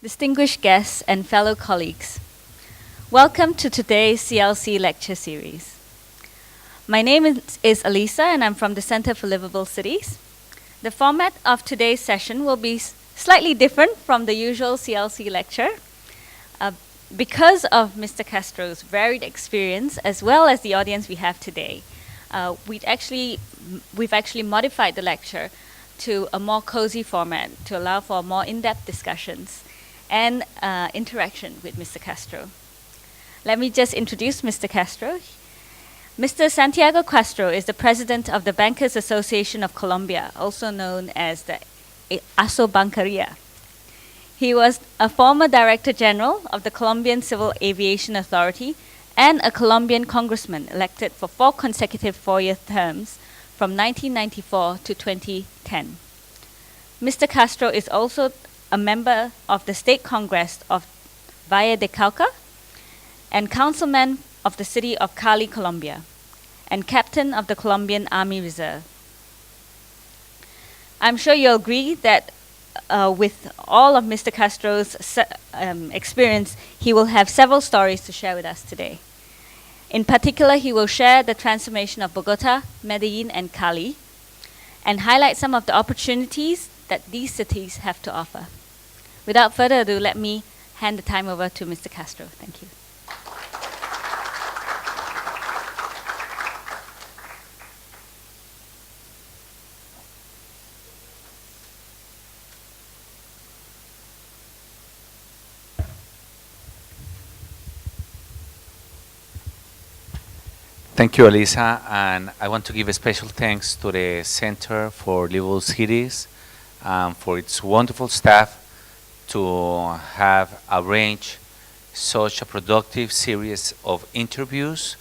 distinguished guests, and fellow colleagues. Welcome to today's CLC Lecture Series. My name is Alisa, and I'm from the Center for Liveable Cities. The format of today's session will be slightly different from the usual CLC lecture. Because of Mr. Castro's varied experience, as well as the audience we have today, we've actually modified the lecture to a more cozy format to allow for more in-depth discussions and interaction with Mr. Castro. Let me just introduce Mr. Castro. Mr. Santiago Castro is the president of the Bankers Association of Colombia, also known as the Bancaria. He was a former Director General of the Colombian Civil Aviation Authority and a Colombian congressman elected for 4 consecutive 4-year terms from 1994 to 2010. Mr. Castro is also a member of the State Congress of Valle de Cauca and councilman of the city of Cali, Colombia, and captain of the Colombian Army Reserve. I'm sure you'll agree that with all of Mr. Castro's experience, he will have several stories to share with us today. In particular, he will share the transformation of Bogotá, Medellín, and Cali, and highlight some of the opportunities that these cities have to offer. Without further ado, let me hand the time over to Mr. Castro. Thank you. Thank you, Alisa, and I want to give a special thanks to the Center for Liveable Cities for its wonderful staff to have arranged such a productive series of interviews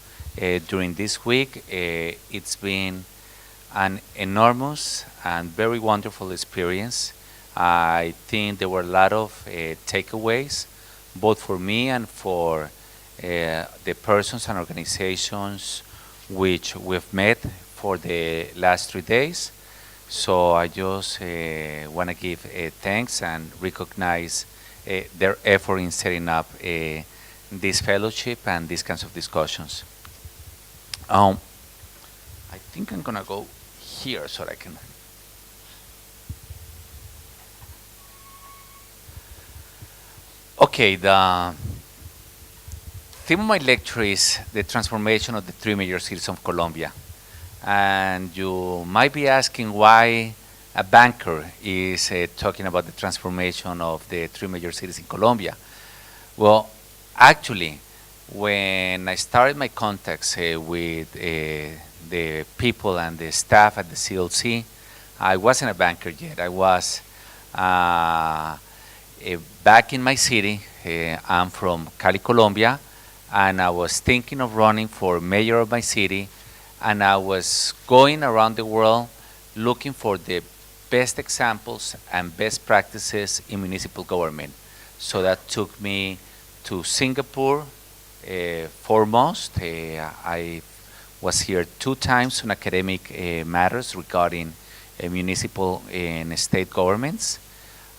during this week. It's been an enormous and very wonderful experience. I think there were a lot of takeaways, both for me and for the persons and organizations which we've met for the last 3 days. So I just want to give thanks and recognize their effort in setting up this fellowship and these kinds of discussions. I think I'm going to go here so I can. Okay, the theme of my lecture is the transformation of the 3 major cities of Colombia. And you might be asking why a banker is talking about the transformation of the 3 major cities in Colombia. Well, actually, when I started my contacts with the people and the staff at the CLC, I wasn't a banker yet. I was back in my city. I'm from Cali, Colombia, and I was thinking of running for mayor of my city, and I was going around the world looking for the best examples and best practices in municipal government. So that took me to Singapore foremost. I was here 2 times on academic matters regarding municipal and state governments.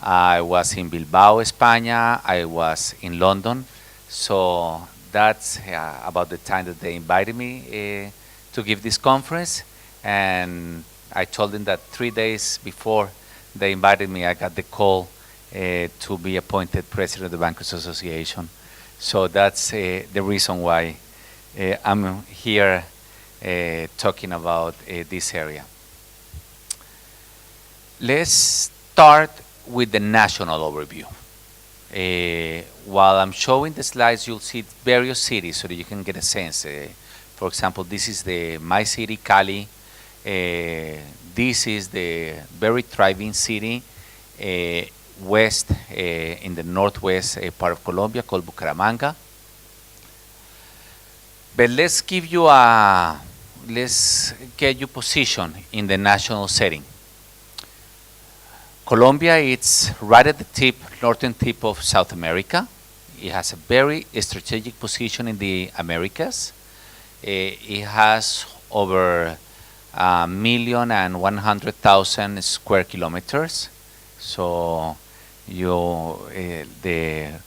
I was in Bilbao, España. I was in London. So that's about the time that they invited me to give this conference, and I told them that 3 days before they invited me, I got the call to be appointed president of the Bankers Association. So that's the reason why I'm here talking about this area. Let's start with the national overview. While I'm showing the slides, you'll see various cities so that you can get a sense. For example, this is my city, Cali. This is the very thriving city west in the northwest part of Colombia called Bucaramanga. But let's get you positioned in the national setting. Colombia is right at the northern tip of South America. It has a very strategic position in the Americas. It has over 1,100,000 square kilometers. So The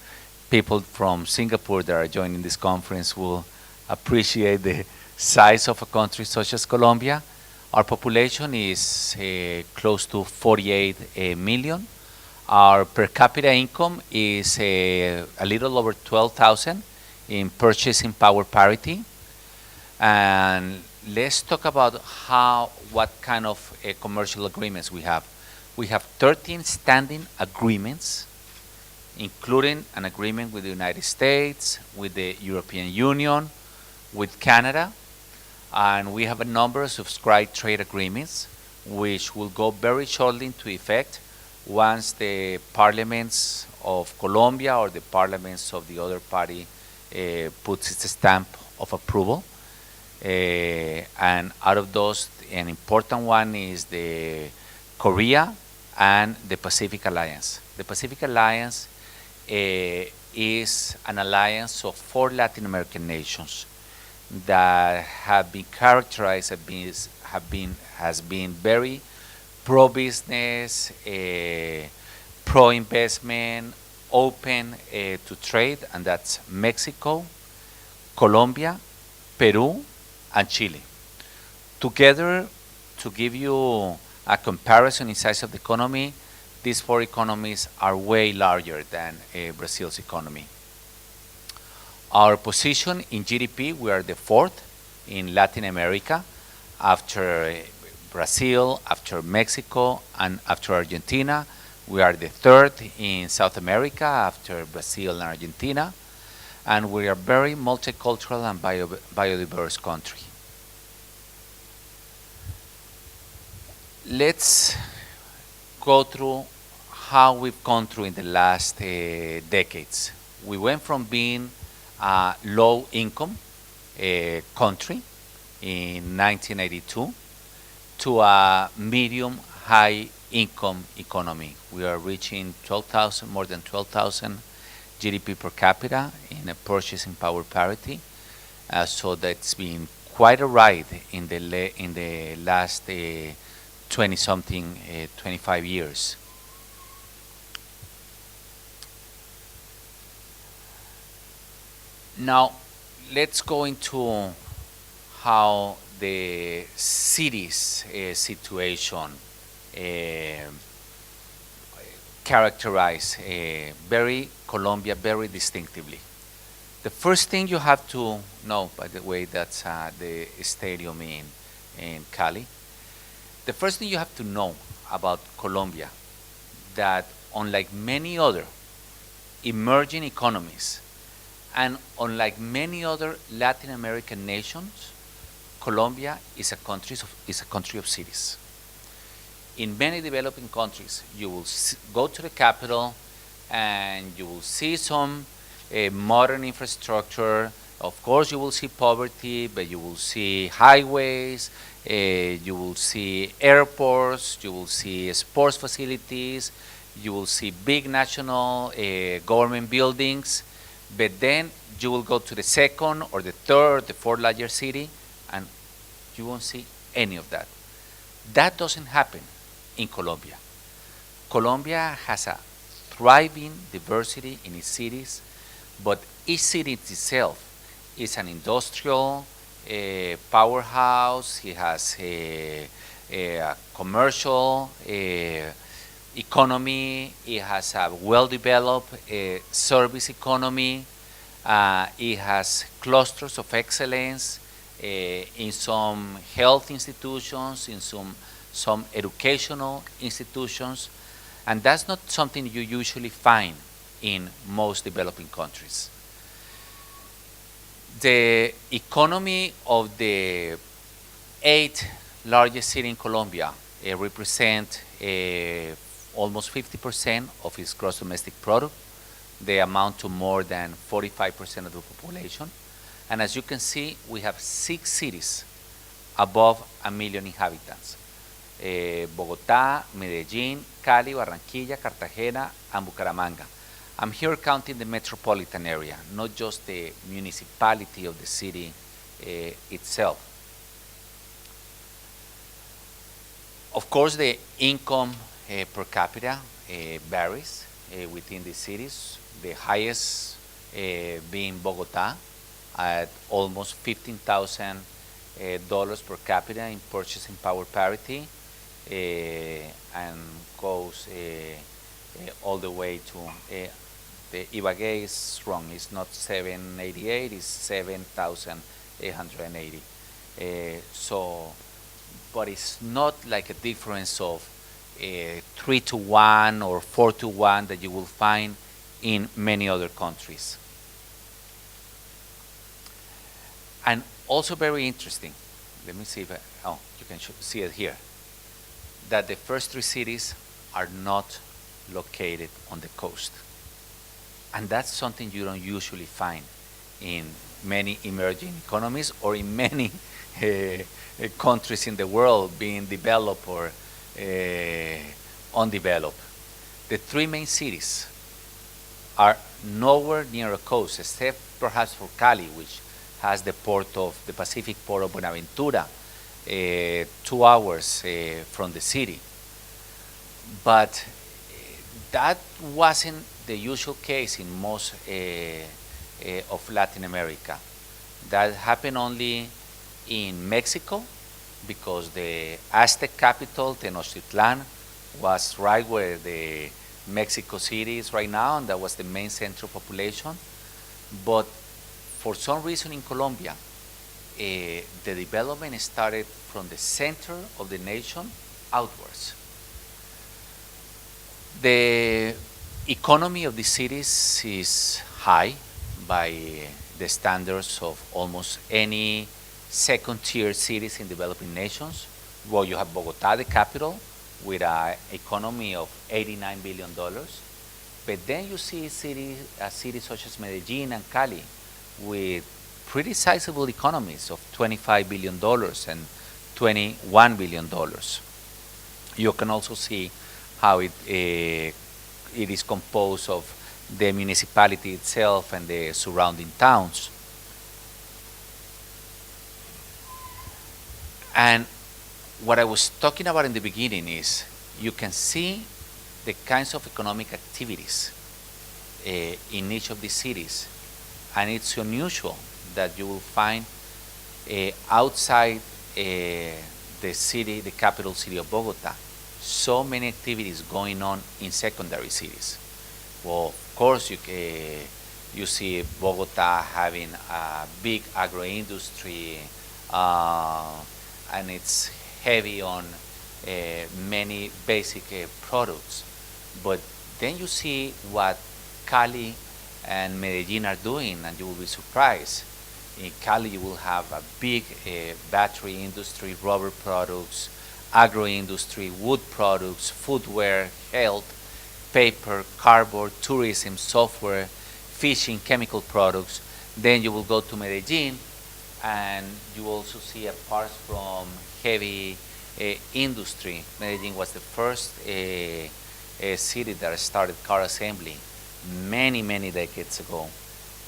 people from Singapore that are joining this conference will appreciate the size of a country such as Colombia. Our population is close to 48 million. Our per capita income is a little over 12,000 in purchasing power parity. And let's talk about what kind of commercial agreements we have. We have 13 standing agreements, including an agreement with the United States, with the European Union, with Canada, and we have a number of subscribed trade agreements, which will go very shortly into effect once the parliaments of Colombia or the parliaments of the other party puts its stamp of approval. And out of those, an important one is the Korea and the Pacific Alliance. The Pacific Alliance is an alliance of 4 Latin American nations that have been characterized has been very pro-business, pro-investment, open to trade, and that's Mexico, Colombia, Peru, and Chile. Together, to give you a comparison in size of the economy, these 4 economies are way larger than Brazil's economy. Our position in GDP, we are the 4th in Latin America after Brazil, after Mexico, and after Argentina. We are the 3rd in South America after Brazil and Argentina. And we are very multicultural and biodiverse country. Let's go through how we've gone through in the last decades. We went from being a low income country in 1982 to a medium high income economy. We are reaching more than 12,000 GDP per capita in a purchasing power parity. So that's been quite a ride in the last 20-something, 25 years. Now, let's go into how the city's situation characterize Colombia very distinctively. The first thing you have to know, by the way, that's the stadium in Cali. The first thing you have to know about Colombia, that unlike many other emerging economies, and unlike many other Latin American nations, Colombia is a country of cities. In many developing countries, you will go to the capital and you will see some modern infrastructure. Of course, you will see poverty, but you will see highways, you will see airports, you will see sports facilities, you will see big national government buildings. But then you will go to the 2nd or the 3rd, the 4th largest city, and you won't see any of that. That doesn't happen in Colombia. Colombia has a thriving diversity in its cities, but each city itself is an industrial powerhouse. It has a commercial economy. It has a well-developed service economy. It has clusters of excellence in some health institutions, in some educational institutions, and that's not something you usually find in most developing countries. The economy of the 8th largest city in Colombia represent almost 50% of its gross domestic product. They amount to more than 45% of the population. And as you can see, we have 6 cities above 1 million inhabitants. Bogotá, Medellín, Cali, Barranquilla, Cartagena, and Bucaramanga. I'm here counting the metropolitan area, not just the municipality of the city itself. Of course, the income per capita varies. within the cities, the highest being Bogotá at almost $15,000 per capita in purchasing power parity, and goes all the way to the Ibagué is wrong. It's not 788. It's 7,880. So, but it's not like a difference of 3-1 or 4-1 that you will find in many other countries. And also very interesting. Let me see if you can see it here. That the first three cities are not located on the coast. And that's something you don't usually find in many emerging economies or in many countries in the world being developed or undeveloped. The three main cities are nowhere near a coast, except perhaps for Cali, which has the port of the Pacific port of Buenaventura, 2 hours from the city. But that wasn't the usual case in most of Latin America. That happened only in Mexico, because the Aztec capital, Tenochtitlan, was right where the Mexico City is right now, and that was the main center of population. But for some reason in Colombia, the development started from the center of the nation outwards. The economy of the cities is high by the standards of almost any second-tier cities in developing nations. Well, you have Bogotá, the capital, with an economy of $89 billion. But then you see cities such as Medellín and Cali with pretty sizable economies of $25 billion and $21 billion. You can also see how it is composed of the municipality itself and the surrounding towns. And what I was talking about in the beginning is you can see the kinds of economic activities in each of these cities, and it's unusual that you will find outside the city, the capital city of Bogota, so many activities going on in secondary cities. Well, of course, you see Bogota having a big agro-industry, and it's heavy on many basic products. But then you see what Cali and Medellín are doing, and you will be surprised. In Cali, you will have a big battery industry, rubber products, agro-industry, wood products, footwear, health, paper, cardboard, tourism, software, fishing, chemical products. Then you will go to Medellín, and you also see a part from heavy industry. Medellín was the first city that started car assembly many decades ago.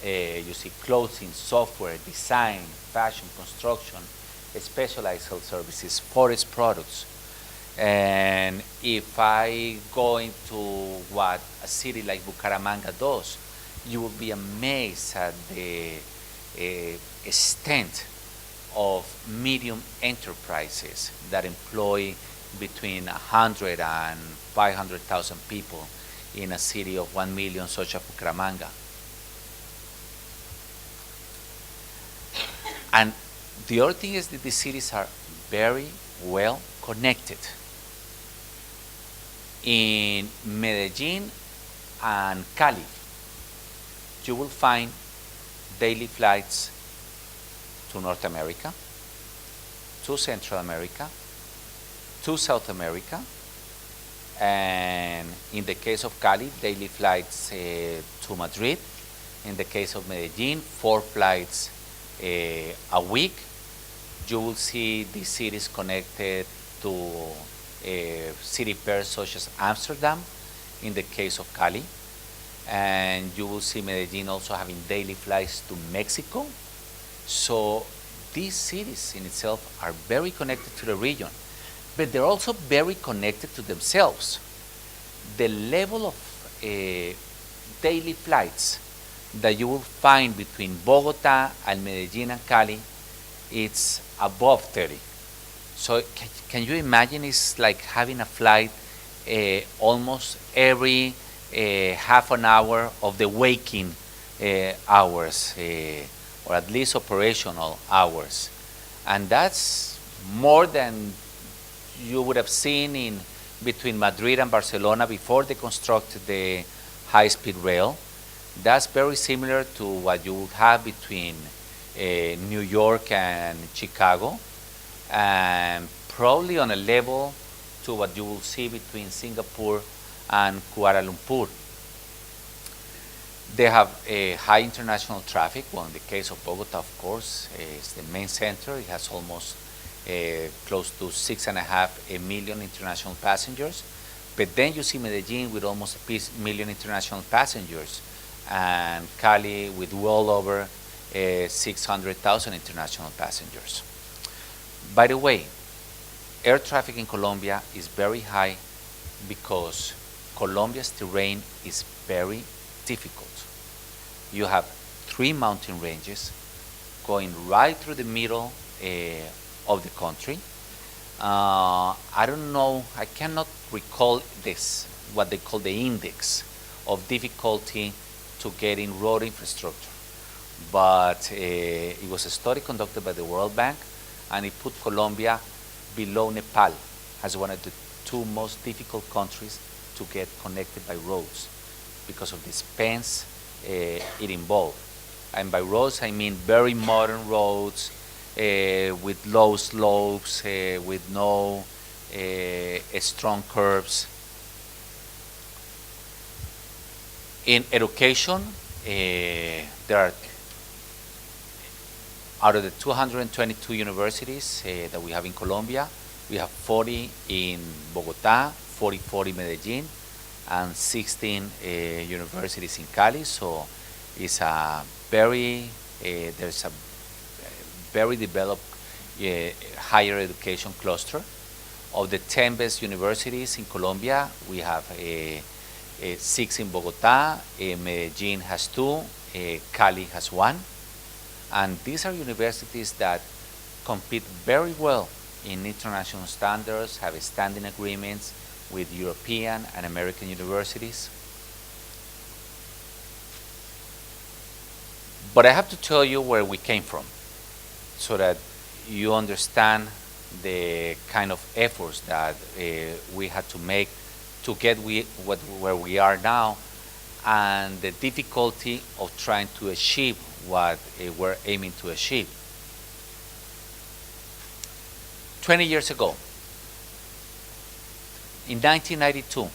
You see clothing, software, design, fashion, construction, specialized health services, forest products. And if I go into what a city like Bucaramanga does, you will be amazed at the extent of medium enterprises that employ between 100 and 500,000 people in a city of 1 million such as Bucaramanga. And the other thing is that the cities are very well connected. In Medellín and Cali, you will find daily flights to North America, to Central America, to South America, and in the case of Cali, daily flights to Madrid. In the case of Medellín, 4 flights a week. You will see these cities connected to city pairs such as Amsterdam in the case of Cali. And you will see Medellín also having daily flights to Mexico. So these cities in itself are very connected to the region, but they're also very connected to themselves. The level of daily flights that you will find between Bogotá and Medellín and Cali, it's above 30. So can you imagine it's like having a flight almost every half an hour of the waking hours, or at least operational hours. And that's more than you would have seen in between Madrid and Barcelona before they constructed the high-speed rail. That's very similar to what you would have between New York and Chicago, and probably on a level to what you will see between Singapore and Kuala Lumpur. They have a high international traffic. Well, in the case of Bogota, of course, it's the main center. It has almost close to 6.5 million international passengers. But then you see Medellin with almost a million international passengers, and Cali with well over 600,000 international passengers. By the way, air traffic in Colombia is very high because Colombia's terrain is very difficult. You have 3 mountain ranges going right through the middle of the country. I don't know, I cannot recall this, what they call the index of difficulty to getting road infrastructure. But it was a study conducted by the World Bank, and it put Colombia below Nepal as one of the 2 most difficult countries to get connected by roads because of the expense it involved. And by roads, I mean very modern roads with low slopes, with no strong curves. In education, there are, out of the 222 universities that we have in Colombia, we have 40 in Bogotá, 44 in Medellin, and 16 universities in Cali. So it's a very, there's a very developed higher education cluster. Of the 10 best universities in Colombia, we have 6 in Bogotá, Medellin has 2, Cali has 1. And these are universities that compete very well in international standards, have standing agreements with European and American universities. But I have to tell you where we came from so that you understand the kind of efforts that we had to make to get where we are now, and the difficulty of trying to achieve what we're aiming to achieve. 20 years ago, in 1992,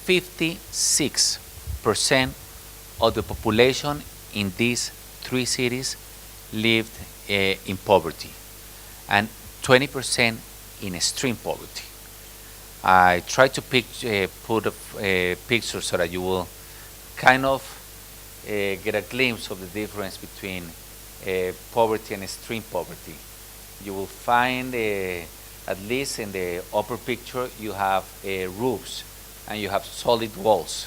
56% of the population in these 3 cities lived in poverty, and 20% in extreme poverty. I tried to put a picture so that you will kind of get a glimpse of the difference between poverty and extreme poverty. You will find, at least in the upper picture, you have roofs and you have solid walls.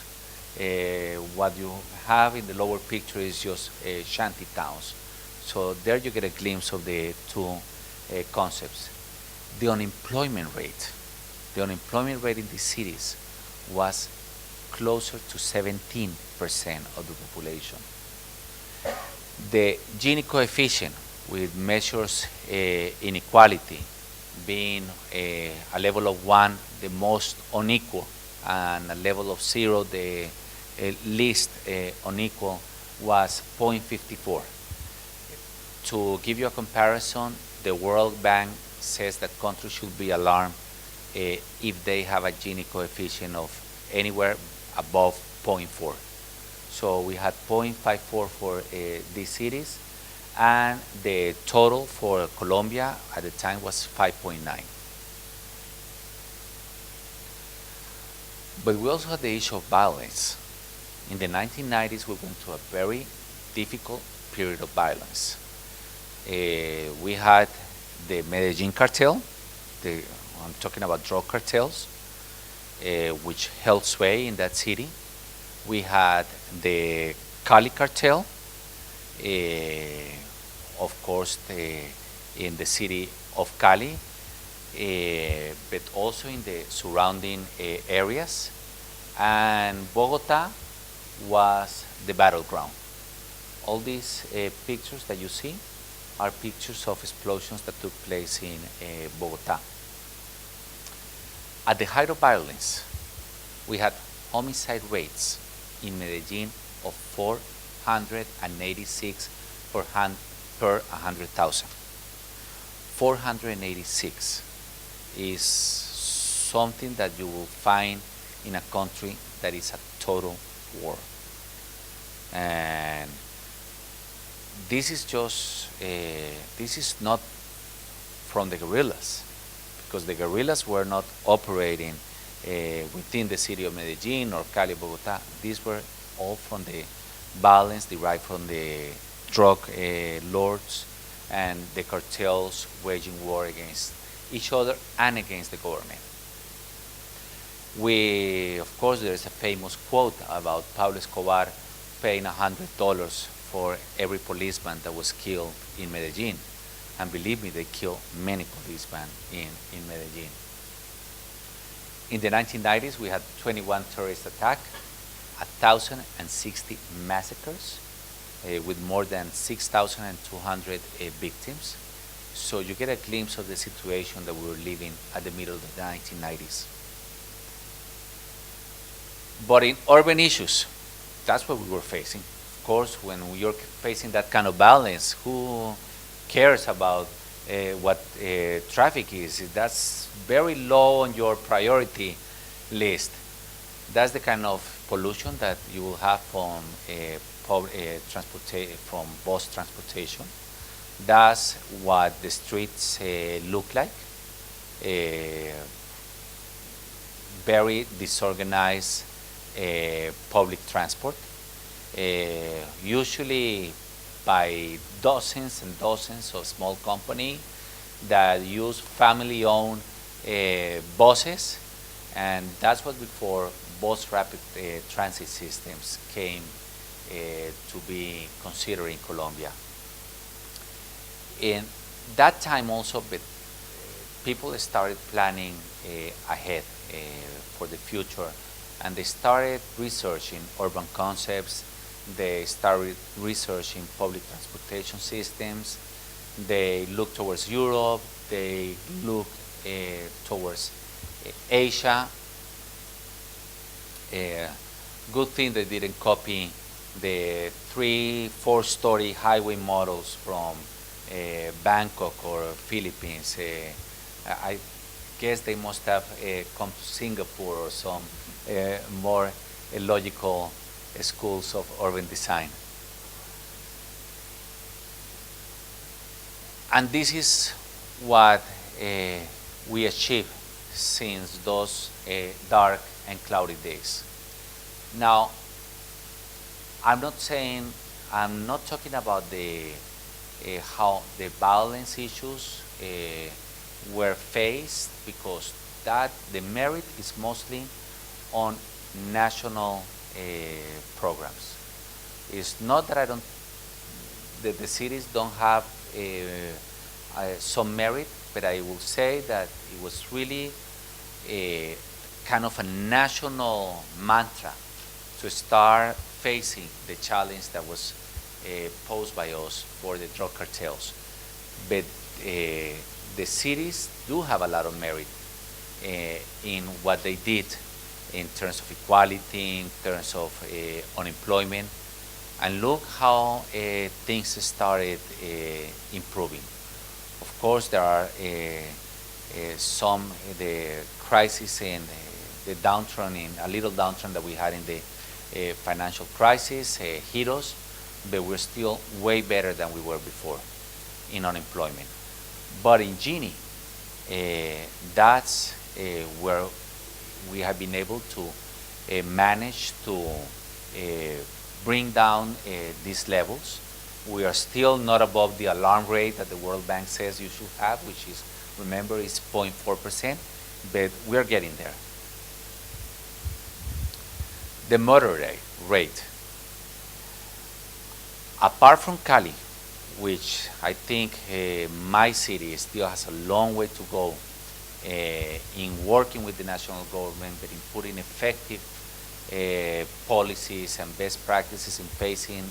What you have in the lower picture is just shanty towns. So there you get a glimpse of the 2 concepts. The unemployment rate in these cities was closer to 17% of the population. The Gini coefficient, with measures inequality being a level of 1 the most unequal, and a level of 0 the least unequal, was 0.54. To give you a comparison, the World Bank says that countries should be alarmed if they have a Gini coefficient of anywhere above 0.4. So we had 0.54 for these cities, and the total for Colombia at the time was 5.9. But we also had the issue of violence. In the 1990s, we went through a very difficult period of violence. We had the Medellin cartel, I'm talking about drug cartels, which held sway in that city. We had the Cali cartel, of course, in the city of Cali, but also in the surrounding areas. And Bogotá was the battleground. All these pictures that you see are pictures of explosions that took place in Bogotá. At the height of violence, we had homicide rates in Medellín of 486 per 100,000. 486 is something that you will find in a country that is a total war. And this is just, this is not from the guerrillas, because the guerrillas were not operating within the city of Medellín or Cali, Bogotá. These were all from the violence derived from the drug lords and the cartels waging war against each other and against the government. Of course, there is a famous quote about Pablo Escobar paying $100 for every policeman that was killed in Medellín. And believe me, they killed many policemen in Medellín. In the 1990s, we had 21 terrorist attacks, 1,060 massacres, with more than 6,200 victims. So you get a glimpse of the situation that we were living at the middle of the 1990s. But in urban issues, that's what we were facing. Of course, when you're facing that kind of violence, who cares about what traffic is? That's very low on your priority list. That's the kind of pollution that you will have from from bus transportation. That's what the streets look like. Very disorganized public transport, usually by dozens and dozens of small companies that use family-owned buses, and that's what before bus rapid transit systems came to be considered in Colombia. In that time also, but people started planning ahead for the future, and they started researching urban concepts. They started researching public transportation systems. They looked towards Europe. They looked towards Asia. Good thing they didn't copy the 3-4-story highway models from Bangkok or Philippines. I guess they must have come to Singapore or some more logical schools of urban design. And this is what we achieved since those dark and cloudy days. Now, I'm not talking about how the violence issues were faced, because the merit is mostly on national programs. It's not that the cities don't have some merit, but I will say that it was really a kind of a national mantra to start facing the challenge that was posed by us for the drug cartels. But the cities do have a lot of merit in what they did in terms of equality, in terms of unemployment, and look how things started improving. Of course, there are the crisis and the downturn, a little downturn that we had in the financial crisis hit us, but we're still way better than we were before in unemployment. But in Gini, that's where we have been able to manage to bring down these levels. We are still not above the alarm rate that the World Bank says you should have, which is, remember, is 0.4%, but we're getting there. The murder rate. Apart from Cali, which I think my city still has a long way to go in working with the national government, but in putting effective policies and best practices in facing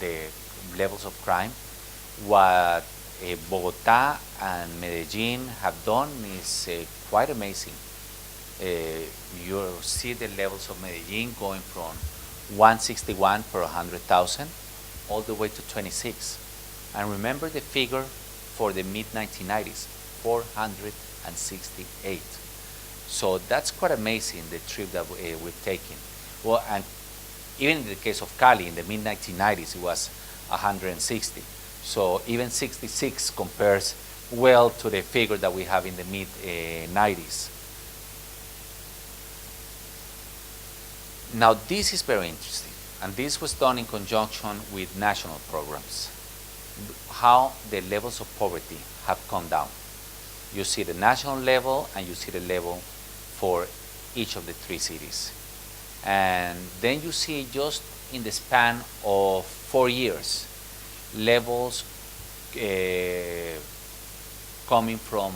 the levels of crime. What Bogotá and Medellín have done is quite amazing. You see the levels of Medellín going from 161 per 100,000 all the way to 26. And remember the figure for the mid-1990s, 468. So that's quite amazing, the trip that we've taken. Well, and even in the case of Cali, in the mid-1990s, it was 160. So even 66 compares well to the figure that we have in the mid-90s. Now this is very interesting, and this was done in conjunction with national programs, how the levels of poverty have come down. You see the national level and you see the level for each of the three cities. And then you see just in the span of 4 years, levels coming from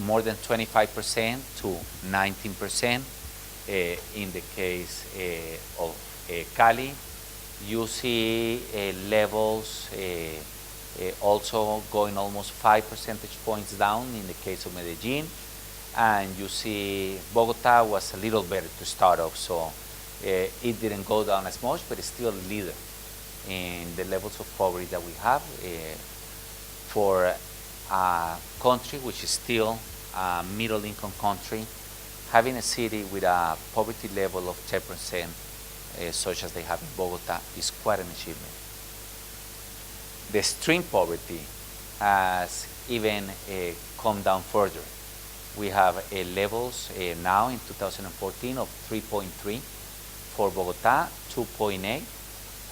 more than 25% to 19%. In the case of Cali, you see levels also going almost 5 percentage points down in the case of Medellín, and you see Bogotá was a little better to start off, so it didn't go down as much, but it's still a leader in the levels of poverty that we have for a country which is still a middle income country. Having a city with a poverty level of 10%, such as they have in Bogotá, is quite an achievement. The extreme poverty has even come down further. We have levels now in 2014 of 3.3 for Bogotá, 2.8,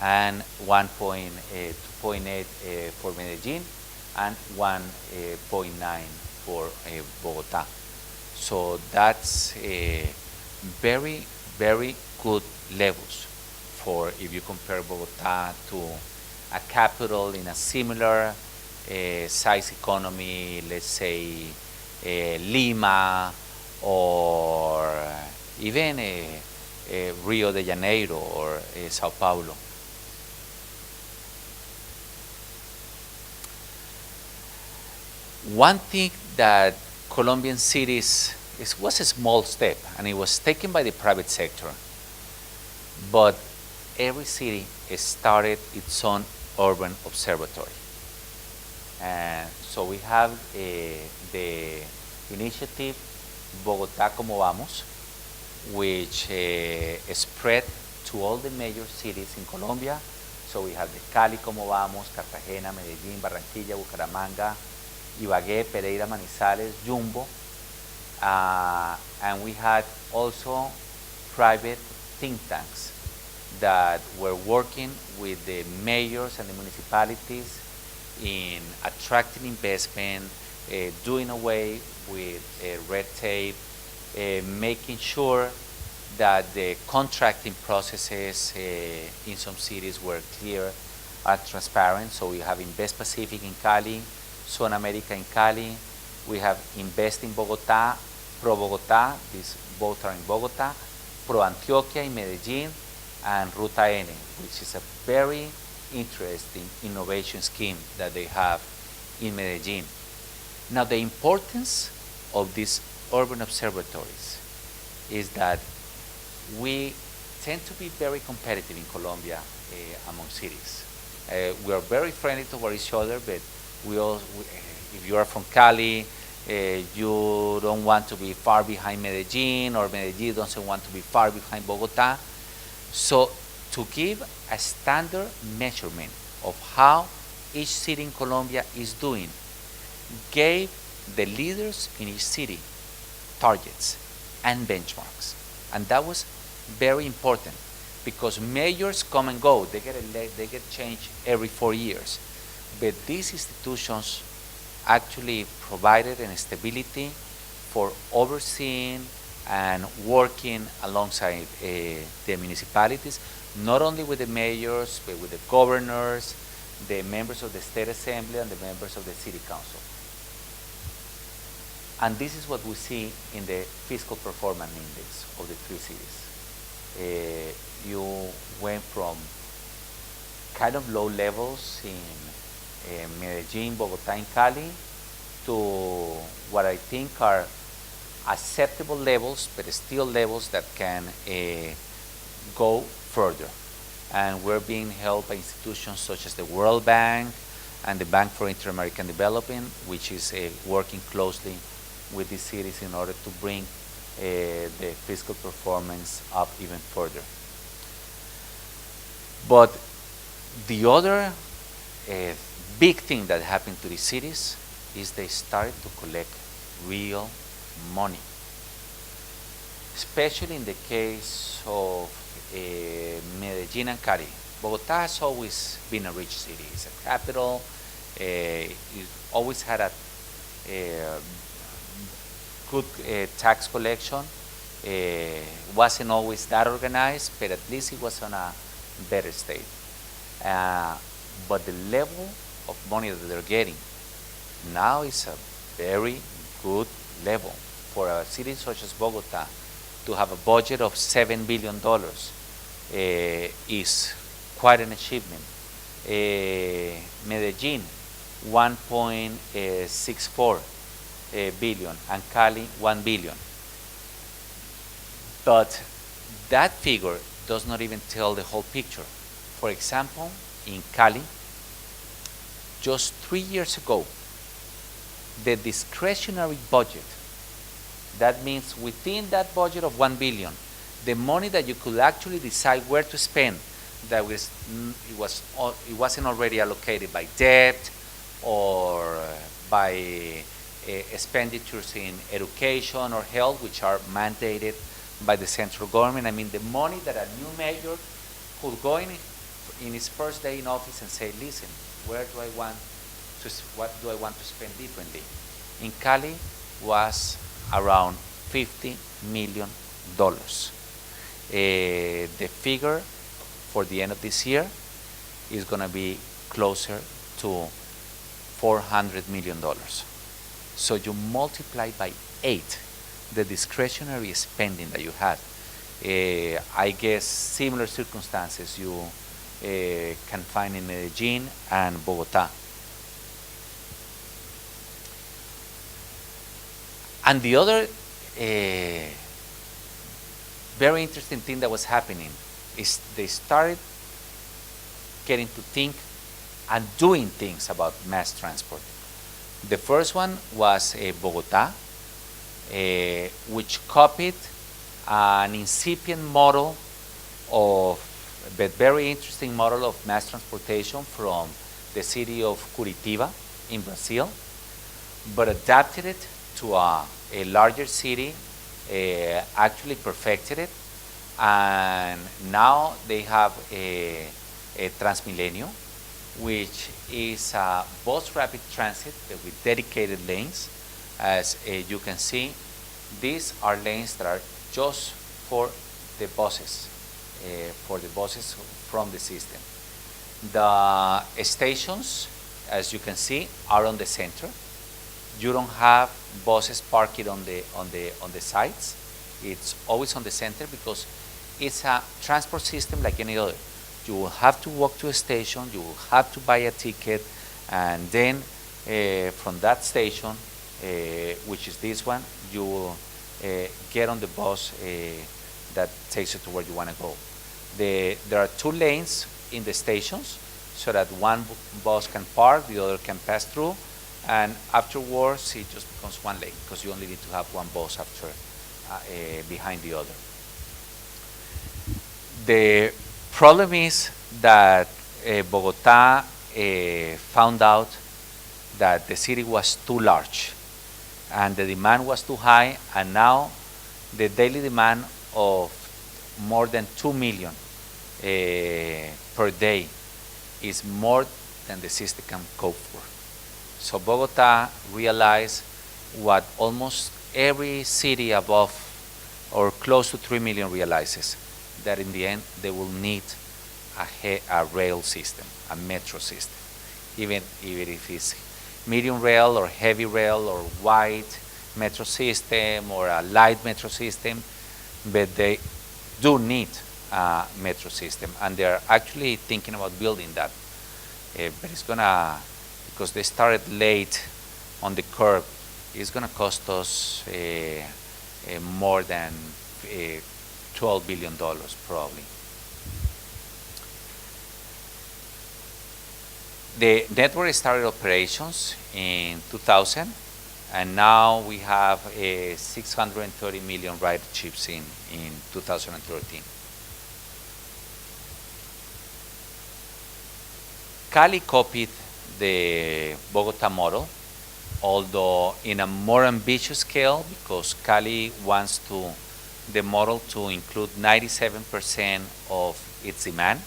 and 2.8 for Medellín, and 1.9 for Bogotá. So that's very, very good levels for if you compare Bogotá to a capital in a similar size economy, let's say Lima or even Rio de Janeiro or Sao Paulo. One thing that Colombian cities was a small step, and it was taken by the private sector. But every city started its own urban observatory. And so we have the initiative Bogotá Como Vamos, which spread to all the major cities in Colombia. So we have the Cali Como Vamos, Cartagena, Medellín, Barranquilla, Bucaramanga, Ibagué, Pereira, Manizales, Jumbo, and we had also private think tanks that were working with the mayors and the municipalities in attracting investment, doing away with red tape, making sure that the contracting processes in some cities were clear and transparent. So we have Invest Pacific in Cali, Zona America in Cali, we have Invest in Bogotá, Pro Bogotá, these both are in Bogotá, Pro Antioquia in Medellín, and Ruta N, which is a very interesting innovation scheme that they have in Medellín. Now the importance of these urban observatories is that we tend to be very competitive in Colombia among cities. We are very friendly toward each other, but if you are from Cali, you don't want to be far behind Medellín, or Medellín doesn't want to be far behind Bogotá. So to give a standard measurement of how each city in Colombia is doing, gave the leaders in each city targets and benchmarks. And that was very important because mayors come and go. They get changed every 4 years. But these institutions actually provided an stability for overseeing and working alongside the municipalities, not only with the mayors, but with the governors, the members of the state assembly, and the members of the city council. And this is what we see in the fiscal performance index of the three cities. You went from kind of low levels in Medellín, Bogotá, and Cali to what I think are acceptable levels, but still levels that can go further. And we're being helped by institutions such as the World Bank and the Bank for Inter-American Development, which is working closely with these cities in order to bring the fiscal performance up even further. But the other big thing that happened to these cities is they started to collect real money, especially in the case of Medellín and Cali. Bogotá has always been a rich city. It's a capital. It always had a good tax collection. Wasn't always that organized, but at least it was on a better state. But the level of money that they're getting now is a very good level. For a city such as Bogotá to have a budget of $7 billion is quite an achievement. Medellín, 1.64 billion, and Cali, 1 billion. But that figure does not even tell the whole picture. For example, in Cali, just 3 years ago, the discretionary budget, that means within that budget of 1 billion, the money that you could actually decide where to spend, that it wasn't already allocated by debt or by expenditures in education or health, which are mandated by the central government. I mean, the money that a new mayor could go in his first day in office and say, listen, what do I want to spend differently? In Cali was around $50 million. The figure for the end of this year is going to be closer to $400 million. So you multiply by 8 the discretionary spending that you had. I guess similar circumstances you can find in Medellín and Bogotá. And the other very interesting thing that was happening is they started getting to think and doing things about mass transport. The first one was Bogotá, which copied an incipient model but very interesting model of mass transportation from the city of Curitiba in Brazil, but adapted it to a larger city, actually perfected it, and now they have a Transmilenio, which is a bus rapid transit with dedicated lanes. As you can see, these are lanes that are just for the buses from the system. The stations, as you can see, are on the center. You don't have buses parked on the sides. It's always on the center because it's a transport system like any other. You will have to walk to a station, you will have to buy a ticket, and then from that station, which is this one, you will get on the bus that takes you to where you want to go. There are 2 lanes in the stations so that one bus can park, the other can pass through, and afterwards it just becomes 1 lane because you only need to have 1 bus after behind the other. The problem is that Bogotá found out that the city was too large and the demand was too high, and now the daily demand of more than 2 million per day is more than the system can cope for. So Bogotá realized what almost every city above or close to 3 million realizes that in the end they will need a rail system, a metro system, even if it's medium rail or heavy rail or wide metro system or a light metro system, but they do need a metro system, and they're actually thinking about building that. But it's gonna, because they started late on the curve, it's gonna cost us more than $12 billion probably. The network started operations in 2000, and now we have 630 million riderships in 2013. Cali copied the Bogotá model, although in a more ambitious scale, because Cali wants the model to include 97% of its demand.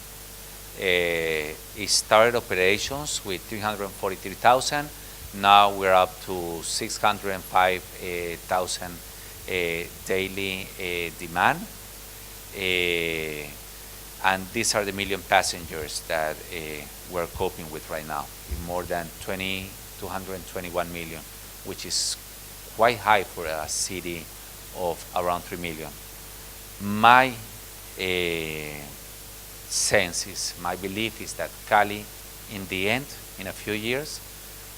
It started operations with 343,000. Now we're up to 605,000 daily demand. And these are the million passengers that we're coping with right now, more than 221 million, which is quite high for a city of around 3 million. My my belief is that Cali, in the end, in a few years,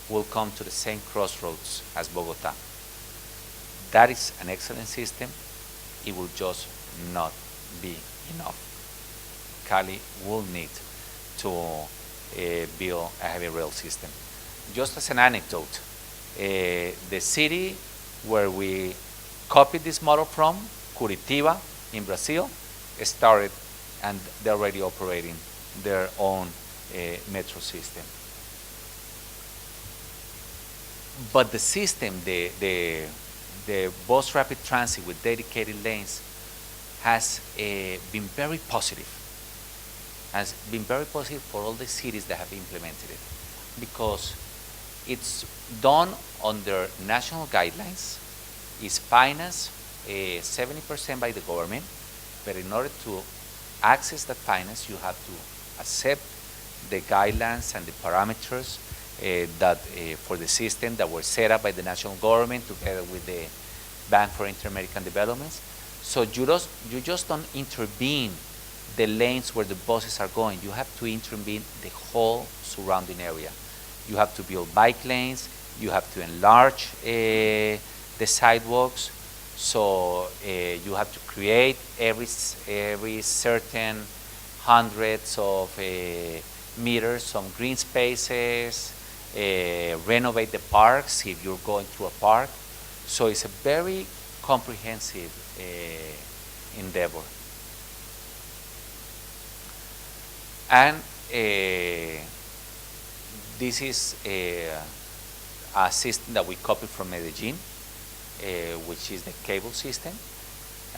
will come to the same crossroads as Bogotá. That is an excellent system. It will just not be enough. Cali will need to build a heavy rail system. Just as an anecdote, the city where we copied this model from, Curitiba in Brazil, started, and they're already operating their own metro system. But the system, the bus rapid transit with dedicated lanes, has been very positive. Has been very positive for all the cities that have implemented it, because it's done under national guidelines, is financed 70% by the government, but in order to access that finance, you have to accept the guidelines and the parameters that for the system that were set up by the national government together with the Bank for Inter-American Developments. So you just don't intervene the lanes where the buses are going. You have to intervene the whole surrounding area. You have to build bike lanes. You have to enlarge the sidewalks. So you have to create every certain hundreds of meters some green spaces, renovate the parks if you're going through a park. So it's a very comprehensive endeavor. And this is a system that we copied from Medellín, which is the cable system,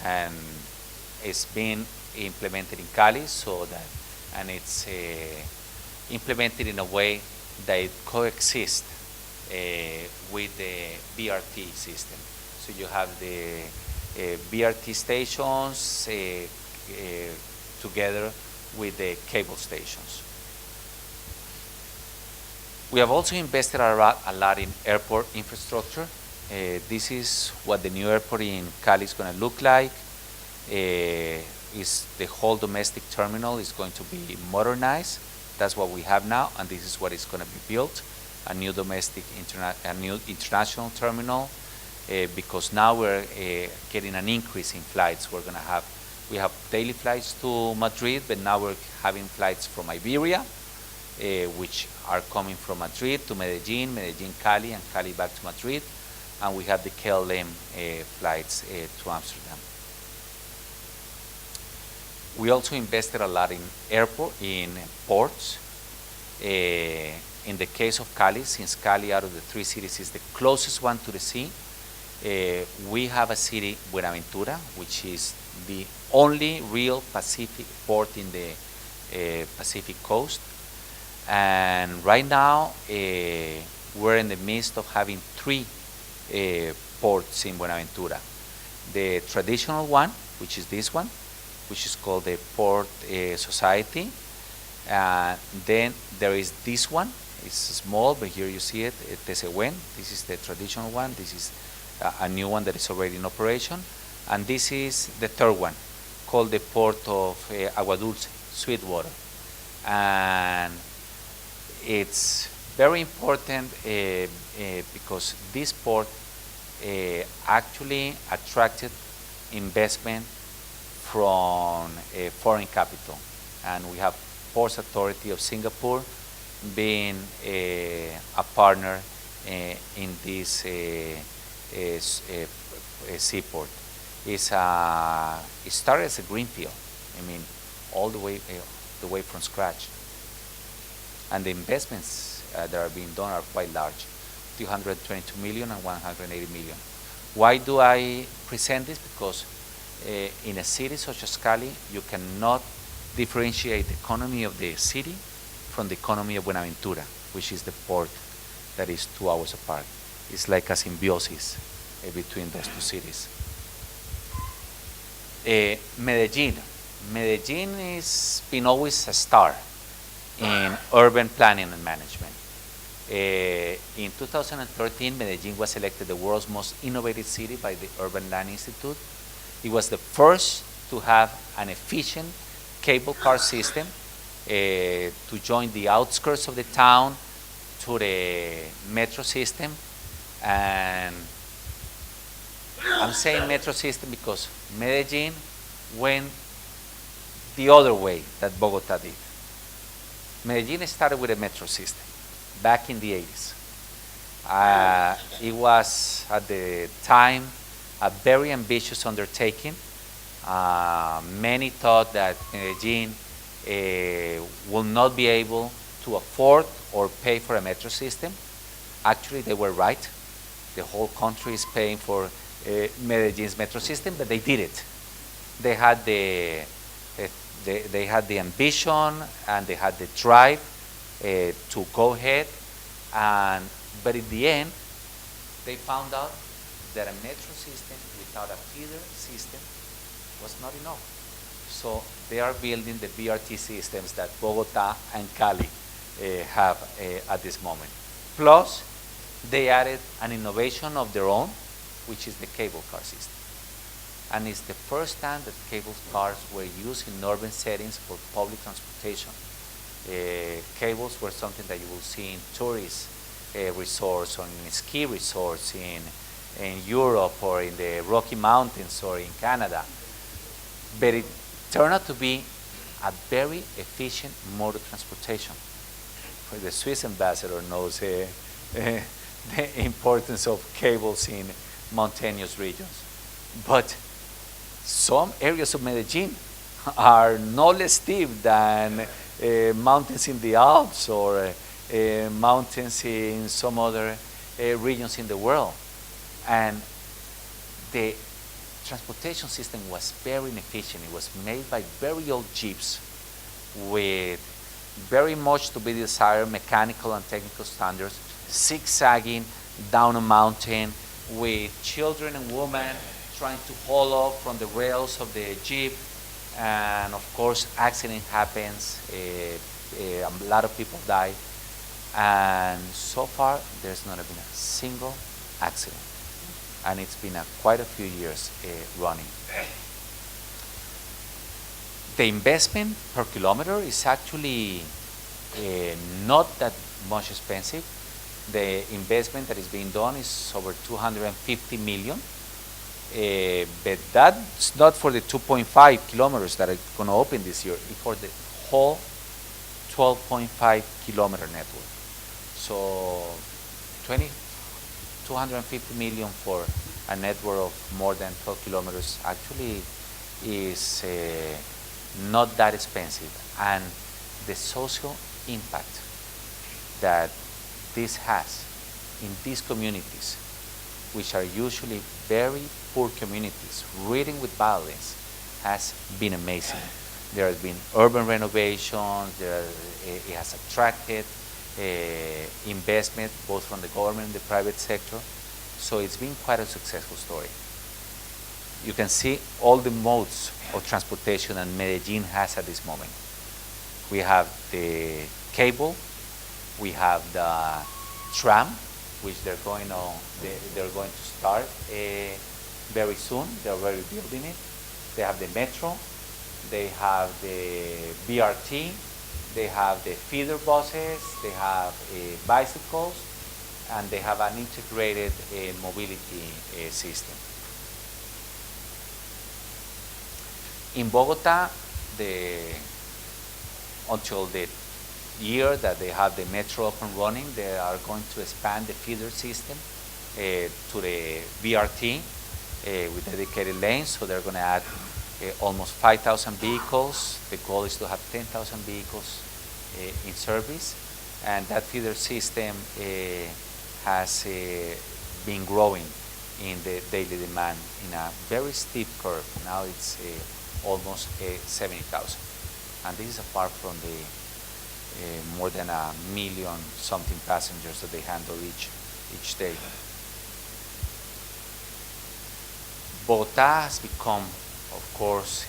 and it's been implemented in Cali, so that, and it's implemented in a way that it coexists with the BRT system. So you have the BRT stations together with the cable stations. We have also invested a lot in airport infrastructure. This is what the new airport in Cali is going to look like. Is the whole domestic terminal is going to be modernized. That's what we have now, and this is what is going to be built: a new international terminal. Because now we're getting an increase in flights. We have daily flights to Madrid, but now we're having flights from Iberia, which are coming from Madrid to Medellín, Medellín, Cali, and Cali back to Madrid. And we have the KLM flights to Amsterdam. We also invested a lot in ports. In the case of Cali, since Cali out of the three cities is the closest one to the sea, we have a city, Buenaventura, which is the only real Pacific port in the Pacific coast. And right now, we're in the midst of having three ports in Buenaventura. the traditional one, which is this one, which is called the Port Society. Then there is this one. It's small, but here you see it, Tesehuen. This is the traditional one. This is a new one that is already in operation. And this is the third one, called the Port of Agua Dulce, Sweetwater. And it's very important because this port actually attracted investment from foreign capital. And we have Ports Authority of Singapore being a partner in this seaport. It started as a greenfield. I mean, all the way from scratch. And the investments that are being done are quite large, 222 million and 180 million. Why do I present this? Because in a city such as Cali, you cannot differentiate the economy of the city from the economy of Buenaventura, which is the port that is 2 hours apart. It's like a symbiosis between those two cities. Medellín. Medellín has been always a star in urban planning and management. In 2013, Medellín was elected the world's most innovative city by the Urban Land Institute. It was the first to have an efficient cable car system to join the outskirts of the town to the metro system. And I'm saying metro system because Medellín went the other way that Bogotá did. Medellín started with a metro system back in the 80s. It was at the time a very ambitious undertaking. Many thought that Medellín will not be able to afford or pay for a metro system. Actually, they were right. The whole country is paying for Medellín's metro system, but they did it. They had the ambition and they had the drive to go ahead, but in the end, they found out that a metro system without a feeder system was not enough. So they are building the BRT systems that Bogotá and Cali have at this moment. Plus, they added an innovation of their own, which is the cable car system. And it's the first time that cable cars were used in urban settings for public transportation. Cables were something that you will see in tourist resorts or in ski resorts in Europe or in the Rocky Mountains or in Canada. But it turned out to be a very efficient mode of transportation. The Swiss ambassador knows the importance of cables in mountainous regions. But some areas of Medellín are no less steep than mountains in the Alps or mountains in some other regions in the world. And the transportation system was very inefficient. It was made by very old jeeps with very much to be desired mechanical and technical standards, zigzagging down a mountain with children and women trying to haul off from the rails of the jeep. And of course, accident happens. A lot of people die. And so far, there's not been a single accident. And it's been quite a few years running. The investment per kilometer is actually not that much expensive. The investment that is being done is over 250 million. But that's not for the 2.5 kilometers that are going to open this year. It's for the whole 12.5 kilometer network. So 250 million for a network of more than 12 kilometers actually is not that expensive. And the social impact that this has in these communities, which are usually very poor communities, ridden with violence, has been amazing. There has been urban renovations, it has attracted investment both from the government and the private sector. So it's been quite a successful story. you can see all the modes of transportation that Medellin has at this moment. We have the cable, we have the tram, which they're going to start very soon. They're already building it. They have the metro, they have the BRT, they have the feeder buses, they have bicycles, and they have an integrated mobility system. In Bogotá, until the year that they have the metro up and running, they are going to expand the feeder system to the BRT with dedicated lanes. So they're going to add almost 5,000 vehicles. The goal is to have 10,000 vehicles in service. And that feeder system has been growing in the daily demand in a very steep curve. Now it's almost 70,000. And this is apart from the more than 1 million something passengers that they handle each day. Bogotá has become, of course,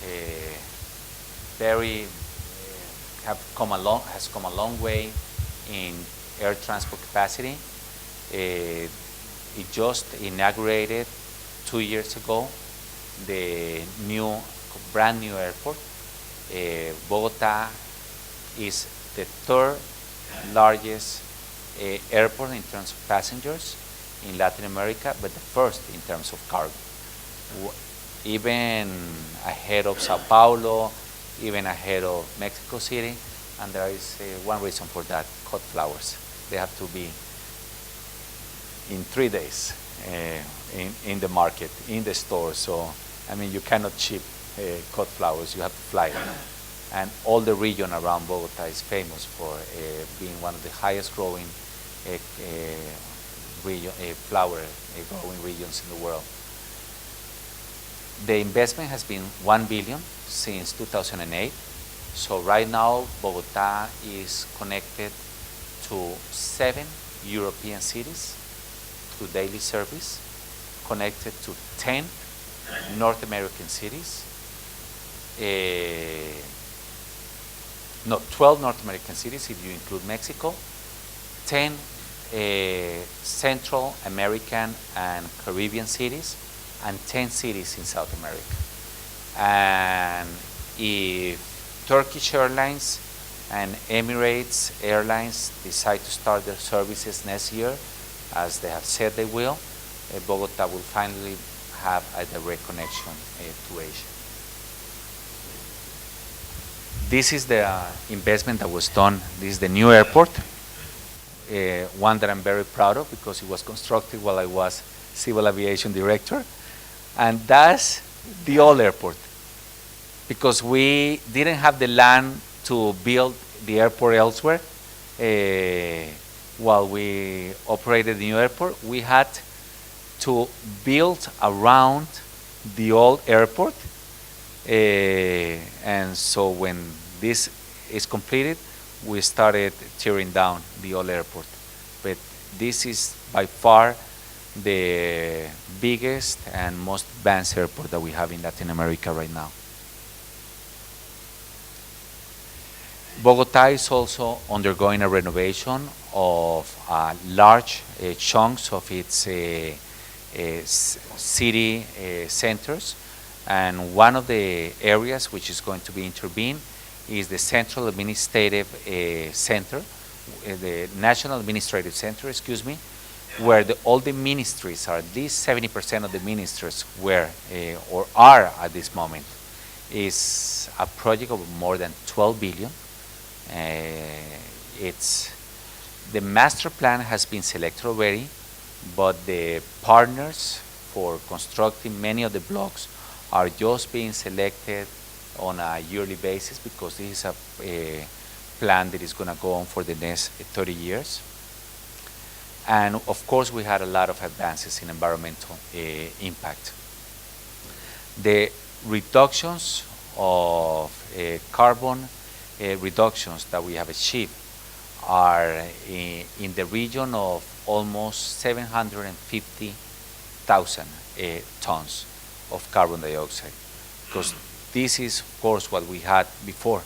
has come a long way in air transport capacity. It just inaugurated 2 years ago the brand new airport. Bogotá is the third largest airport in terms of passengers in Latin America, but the first in terms of cargo. Even ahead of Sao Paulo, even ahead of Mexico City, and there is one reason for that: cut flowers. They have to be in 3 days in the market, in the store. So, I mean, you cannot ship cut flowers, you have to fly them. And all the region around Bogotá is famous for being one of the highest growing flower growing regions in the world. The investment has been 1 billion since 2008. So right now, Bogotá is connected to 7 European cities through daily service, connected to 10 North American cities, 12 North American cities if you include Mexico, 10 Central American and Caribbean cities, and 10 cities in South America. And if Turkish Airlines and Emirates Airlines decide to start their services next year, as they have said they will, Bogotá will finally have a direct connection to Asia. This is the investment that was done. This is the new airport, one that I'm very proud of because it was constructed while I was Civil Aviation Director. And that's the old airport, because we didn't have the land to build the airport elsewhere. While we operated the new airport, we had to build around the old airport. And so when this is completed, we started tearing down the old airport. But this is by far the biggest and most advanced airport that we have in Latin America right now. Bogotá is also undergoing a renovation of large chunks of its city centers, and one of the areas which is going to be intervened is the Central Administrative Center, the National Administrative Center, excuse me, where all the ministries are, at least 70% of the ministries were or are at this moment. Is a project of more than 12 billion. The master plan has been selected already, but the partners for constructing many of the blocks are just being selected on a yearly basis, because this is a plan that is going to go on for the next 30 years. And of course, we had a lot of advances in environmental impact. The reductions of carbon reductions that we have achieved are in the region of almost 750,000 tons of carbon dioxide, because this is, of course, what we had before,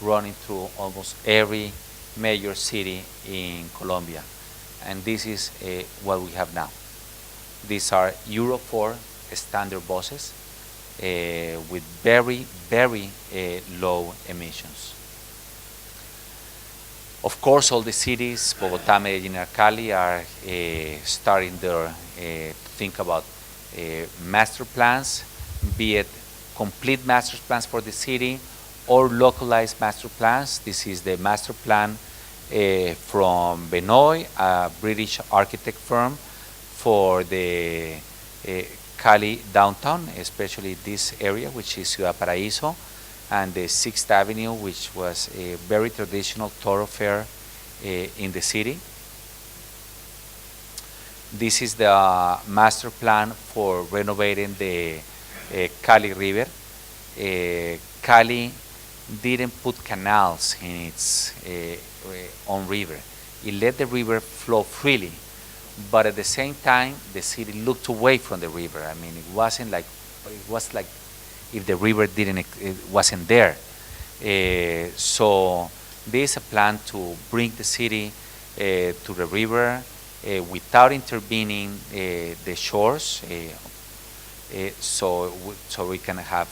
running through almost every major city in Colombia. And this is what we have now. These are Euro 4 standard buses with very, very low emissions. Of course, all the cities, Bogotá, Medellín, and Cali, are starting to think about master plans, be it complete master plans for the city or localized master plans. This is the master plan from Benoit, a British architect firm, for the Cali downtown, especially this area, which is Ciudad Paraíso, and the 6th Avenue, which was a very traditional thoroughfare in the city. This is the master plan for renovating the Cali River. Cali didn't put canals in its own river. It let the river flow freely, but at the same time, the city looked away from the river. I mean, it was like if the river it wasn't there. So there's a plan to bring the city to the river without intervening the shores, so we can have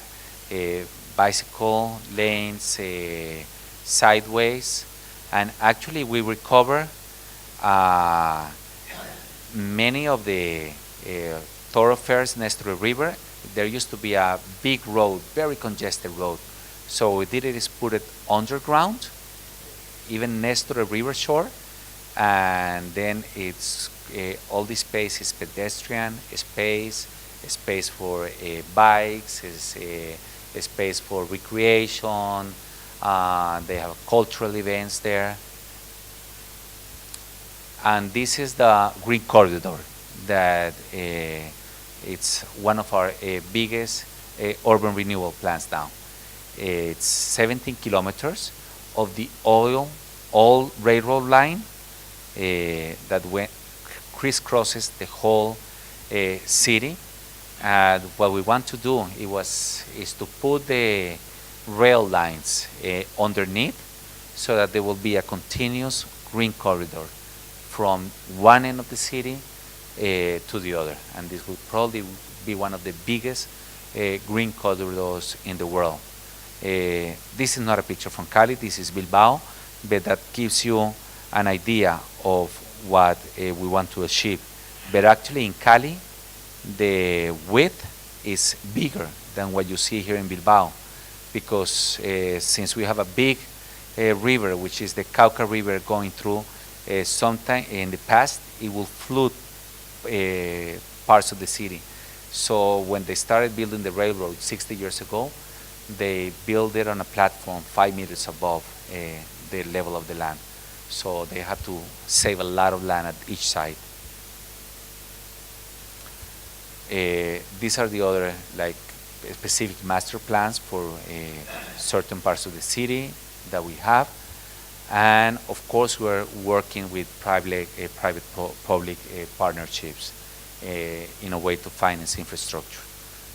bicycle lanes, sideways, and actually we recover many of the thoroughfares next to the river. There used to be a big road, very congested road. So what we did is put it underground, even next to the river shore, and then it's all the space is pedestrian space, space for bikes, a space for recreation. They have cultural events there. And this is the Green Corridor that it's one of our biggest urban renewal plans now. It's 17 kilometers of the old railroad line that crisscrosses the whole city. And what we want to do is to put the rail lines underneath, so that there will be a continuous green corridor from one end of the city to the other. And this will probably be one of the biggest green corridors in the world. This is not a picture from Cali, this is Bilbao, but that gives you an idea of what we want to achieve. But actually in Cali, the width is bigger than what you see here in Bilbao, because since we have a big river, which is the Cauca River going through, sometime in the past it will flood parts of the city. So when they started building the railroad 60 years ago, they built it on a platform 5 meters above the level of the land. So they had to save a lot of land at each side. These are the other specific master plans for certain parts of the city that we have. And of course, we're working with private-public partnerships in a way to finance infrastructure.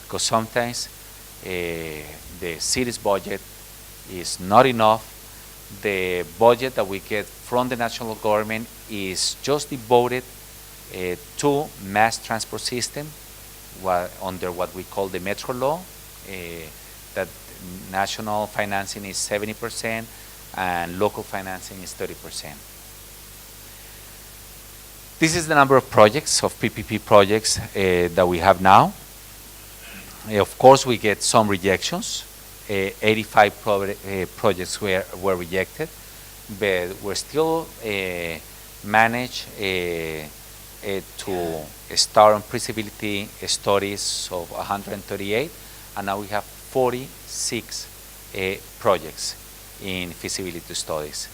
Because sometimes the city's budget is not enough. The budget that we get from the national government is just devoted to mass transport system under what we call the Metro Law, that national financing is 70% and local financing is 30%. This is the number of projects, of PPP projects that we have now. Of course, we get some rejections. 85 projects were rejected, but we still manage to start on feasibility studies of 138, and now we have 46 projects in feasibility studies.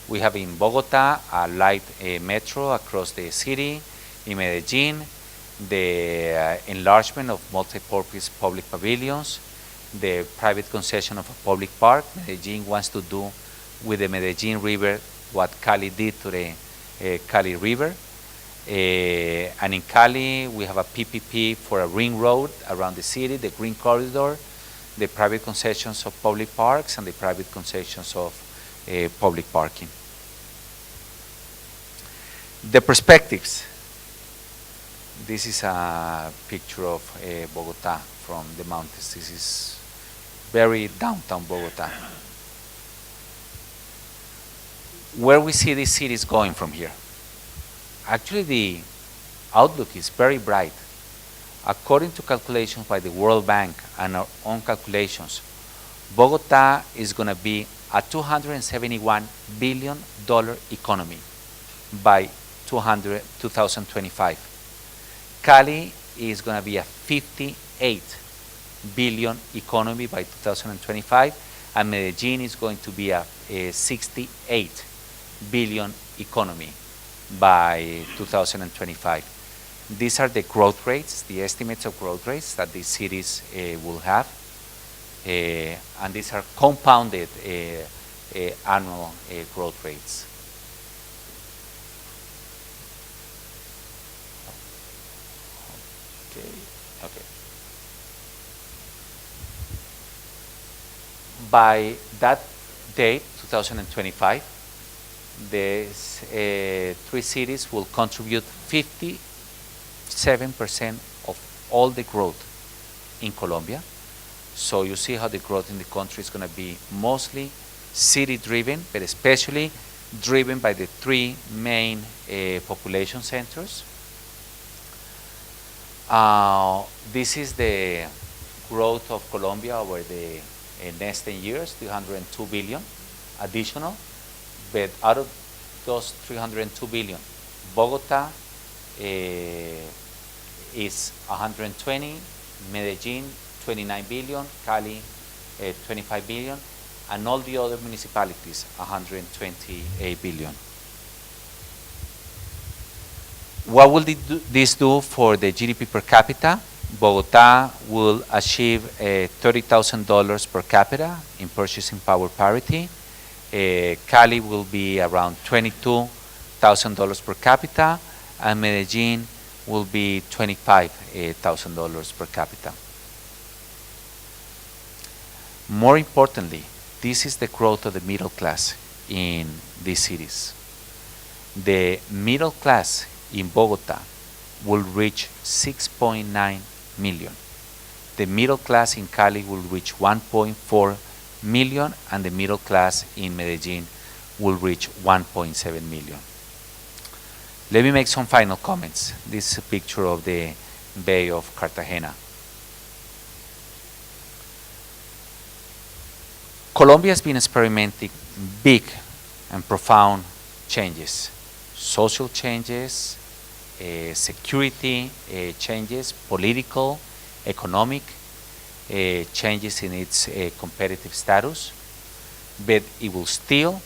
We have in Bogotá a light metro across the city, in Medellín the enlargement of multi-purpose public pavilions, the private concession of a public park. Medellín wants to do with the Medellín River what Cali did to the Cali River. And in Cali, we have a PPP for a ring road around the city, the green corridor, the private concessions of public parks, and the private concessions of public parking. The perspectives. This is a picture of Bogotá from the mountains. This is very downtown Bogotá. Where we see this city is going from here. Actually, the outlook is very bright. According to calculations by the World Bank and our own calculations, Bogotá is going to be a $271 billion economy by 2025. Cali is going to be a 58 billion economy by 2025, and Medellín is going to be a 68 billion economy by 2025. These are the growth rates, the estimates of growth rates that these cities will have, and these are compounded annual growth rates. Okay. By that date, 2025, these three cities will contribute 57% of all the growth in Colombia. So you see how the growth in the country is going to be mostly city-driven, but especially driven by the three main population centers. This is the growth of Colombia over the next 10 years, 302 billion additional. But out of those 302 billion, Bogotá is 120, Medellín 29 billion, Cali 25 billion, and all the other municipalities 128 billion. What will this do for the GDP per capita? Bogotá will achieve $30,000 per capita in purchasing power parity. Cali will be around $22,000 per capita, and Medellín will be $25,000 per capita. More importantly, this is the growth of the middle class in these cities. The middle class in Bogotá will reach 6.9 million. The middle class in Cali will reach 1.4 million, and the middle class in Medellín will reach 1.7 million. Let me make some final comments. This is a picture of the Bay of Cartagena. Colombia has been experimenting big and profound changes, social changes, security changes, political, economic changes in its competitive status, but it will still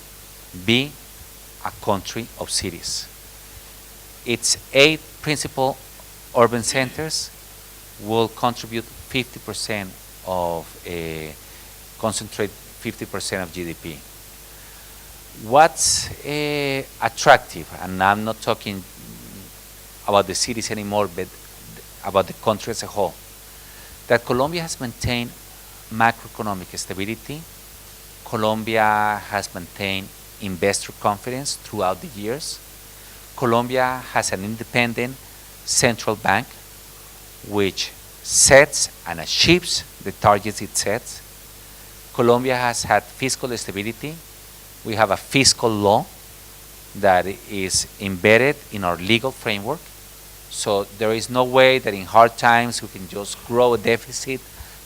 be a country of cities. Its 8 principal urban centers will contribute 50% of concentrate 50% of GDP. What's attractive, and I'm not talking about the cities anymore, but about the country as a whole, that Colombia has maintained macroeconomic stability. Colombia has maintained investor confidence throughout the years. Colombia has an independent central bank which sets and achieves the targets it sets. Colombia has had fiscal stability. We have a fiscal law that is embedded in our legal framework. So there is no way that in hard times we can just grow a deficit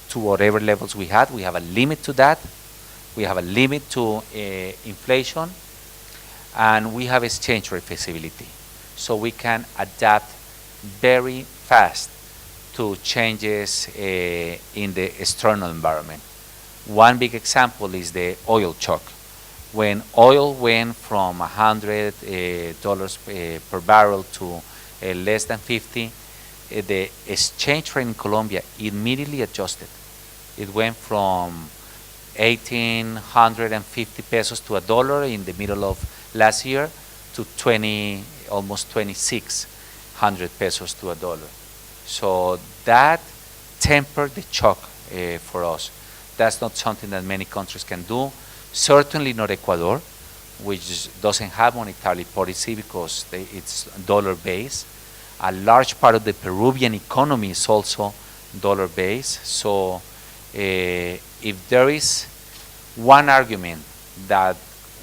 to whatever levels we had. We have a limit to that. We have a limit to inflation, and we have exchange rate flexibility. So we can adapt very fast to changes in the external environment. One big example is the oil shock. When oil went from $100 per barrel to less than 50, the exchange rate in Colombia immediately adjusted. It went from 1,850 pesos to $1 in the middle of last year to almost 26 100 pesos to a dollar. So that tempered the shock for us. That's not something that many countries can do. Certainly not Ecuador, which doesn't have monetary policy because it's dollar-based. A large part of the Peruvian economy is also dollar-based. So if there is one argument that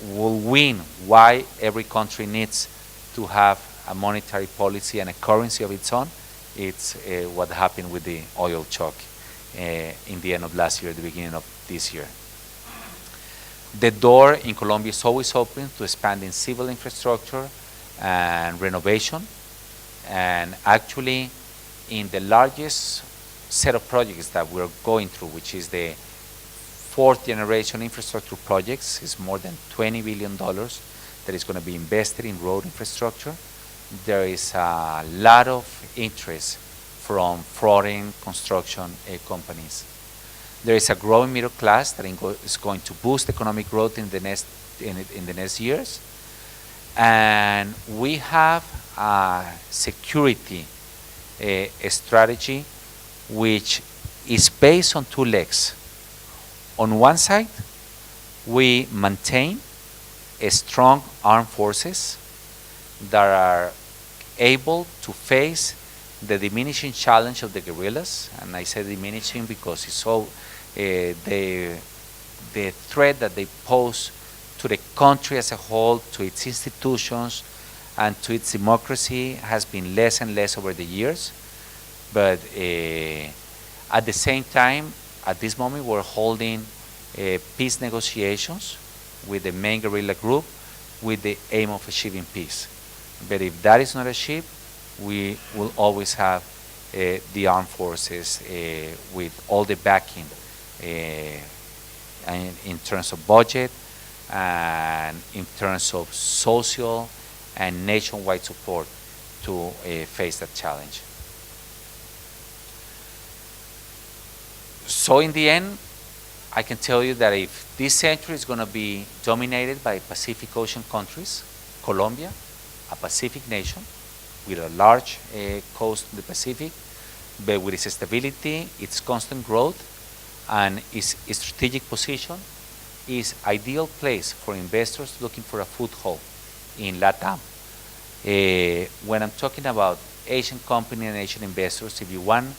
will win why every country needs to have a monetary policy and a currency of its own, it's what happened with the oil shock in the end of last year, the beginning of this year. The door in Colombia is always open to expanding civil infrastructure and renovation. And actually, in the largest set of projects that we're going through, which is the fourth generation infrastructure projects, is more than $20 billion that is going to be invested in road infrastructure. There is a lot of interest from foreign construction companies. There is a growing middle class that is going to boost economic growth in the next years. And we have a security strategy which is based on two legs. On one side, we maintain a strong armed forces that are able to face the diminishing challenge of the guerrillas. And I say diminishing because it's so the threat that they pose to the country as a whole, to its institutions, and to its democracy has been less and less over the years. But at the same time, at this moment, we're holding peace negotiations with the main guerrilla group with the aim of achieving peace. But if that is not achieved, we will always have the armed forces with all the backing in terms of budget and in terms of social and nationwide support to face that challenge. So in the end, I can tell you that if this century is going to be dominated by Pacific Ocean countries, Colombia, a Pacific nation with a large coast in the Pacific, but with its stability, its constant growth, and its strategic position, is ideal place for investors looking for a foothold in LATAM. When I'm talking about Asian company and Asian investors, if you want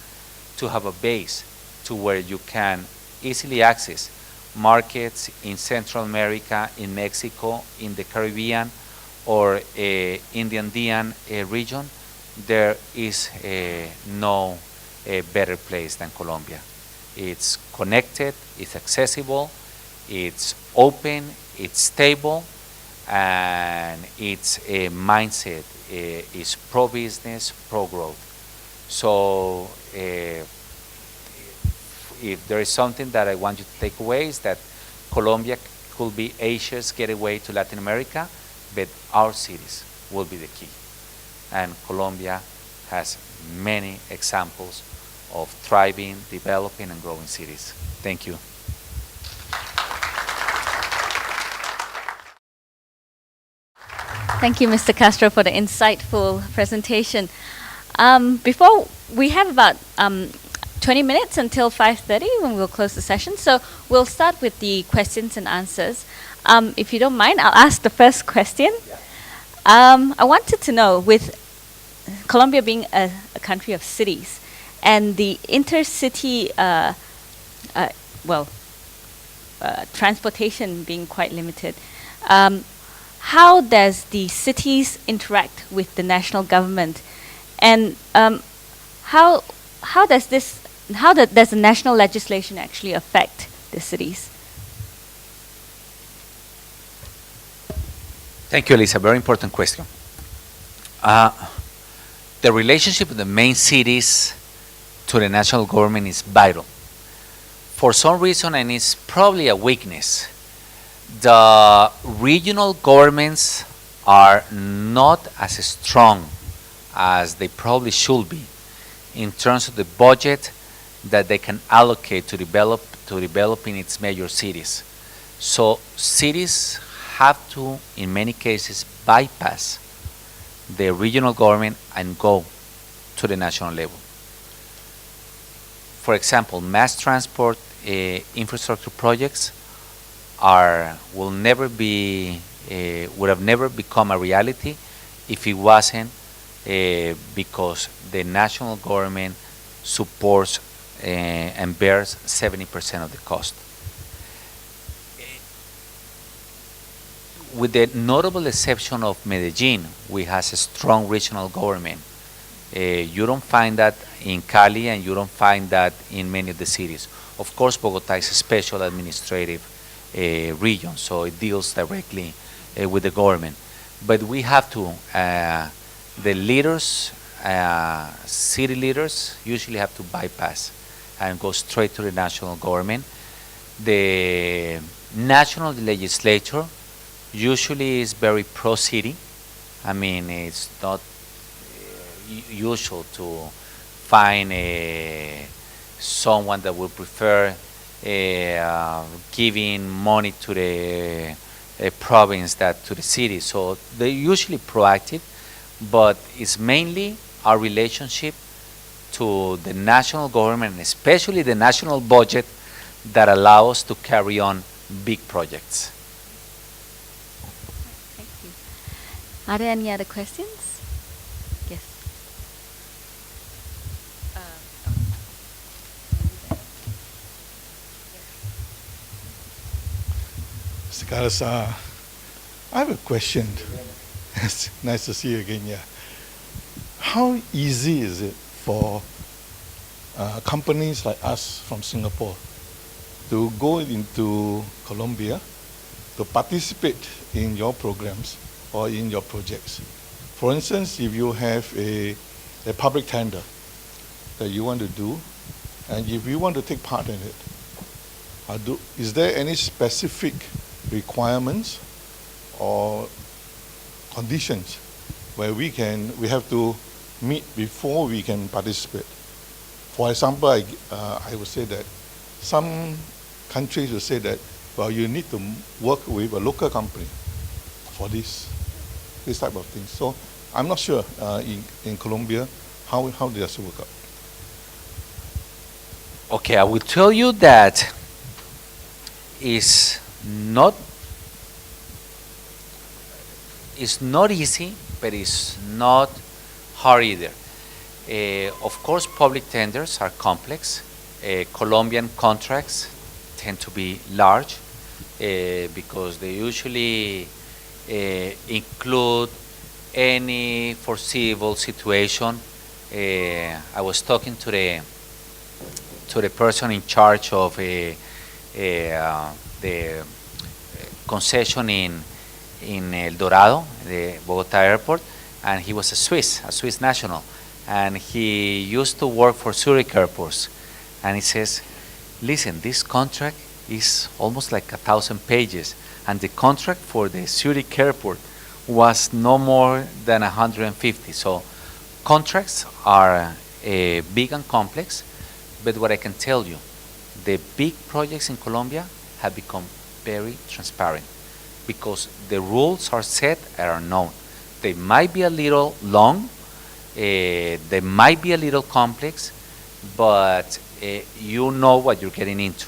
to have a base to where you can easily access markets in Central America, in Mexico, in the Caribbean, or in the Andean region, there is no better place than Colombia. It's connected, it's accessible, it's open, it's stable, and its mindset is pro-business, pro-growth. So if there is something that I want you to take away, is that Colombia could be Asia's gateway to Latin America, but our cities will be the key. And Colombia has many examples of thriving, developing, and growing cities. Thank you. Thank you, Mr. Castro, for the insightful presentation. Before we have about 20 minutes until 5:30 when we'll close the session. So we'll start with the questions and answers. If you don't mind, I'll ask the first question. I wanted to know, with Colombia being a country of cities and the intercity, transportation being quite limited, how does the cities interact with the national government, and how does the national legislation actually affect the cities? Thank you, Elisa. Very important question. The relationship with the main cities to the national government is vital. For some reason, and it's probably a weakness, the regional governments are not as strong as they probably should be in terms of the budget that they can allocate to developing its major cities. So cities have to, in many cases, bypass the regional government and go to the national level. For example, mass transport infrastructure projects would have never become a reality if it wasn't because the national government supports and bears 70% of the cost. With the notable exception of Medellín, which has a strong regional government. You don't find that in Cali, and you don't find that in many of the cities. Of course, Bogotá is a special administrative region, so it deals directly with the government. But we have to, the leaders, city leaders usually have to bypass and go straight to the national government. The national legislature usually is very pro-city. I mean, it's not usual to find someone that would prefer giving money to the province than to the city. So they're usually proactive, but it's mainly our relationship to the national government, especially the national budget, that allow us to carry on big projects. Thank you. Are there any other questions? Yes. Mr. Carlos, I have a question. It's nice to see you again. Yeah. How easy is it for companies like us from Singapore to go into Colombia to participate in your programs or in your projects? For instance, if you have a public tender that you want to do, and if you want to take part in it, is there any specific requirements or conditions where we have to meet before we can participate? For example, I would say that some countries will say that, well, you need to work with a local company for this type of thing. So I'm not sure in Colombia how does it work out. Okay, I will tell you that it's not easy, but it's not hard either. Of course, public tenders are complex. Colombian contracts tend to be large because they usually include any foreseeable situation. I was talking to the person in charge of the concession in El Dorado, the Bogotá airport, and he was a Swiss national, and he used to work for Zurich airports, and he says, listen, this contract is almost like 1,000 pages, and the contract for the Zurich airport was no more than 150. So contracts are big and complex, but what I can tell you, the big projects in Colombia have become very transparent because the rules are set and are known. They might be a little long, they might be a little complex, but you know what you're getting into.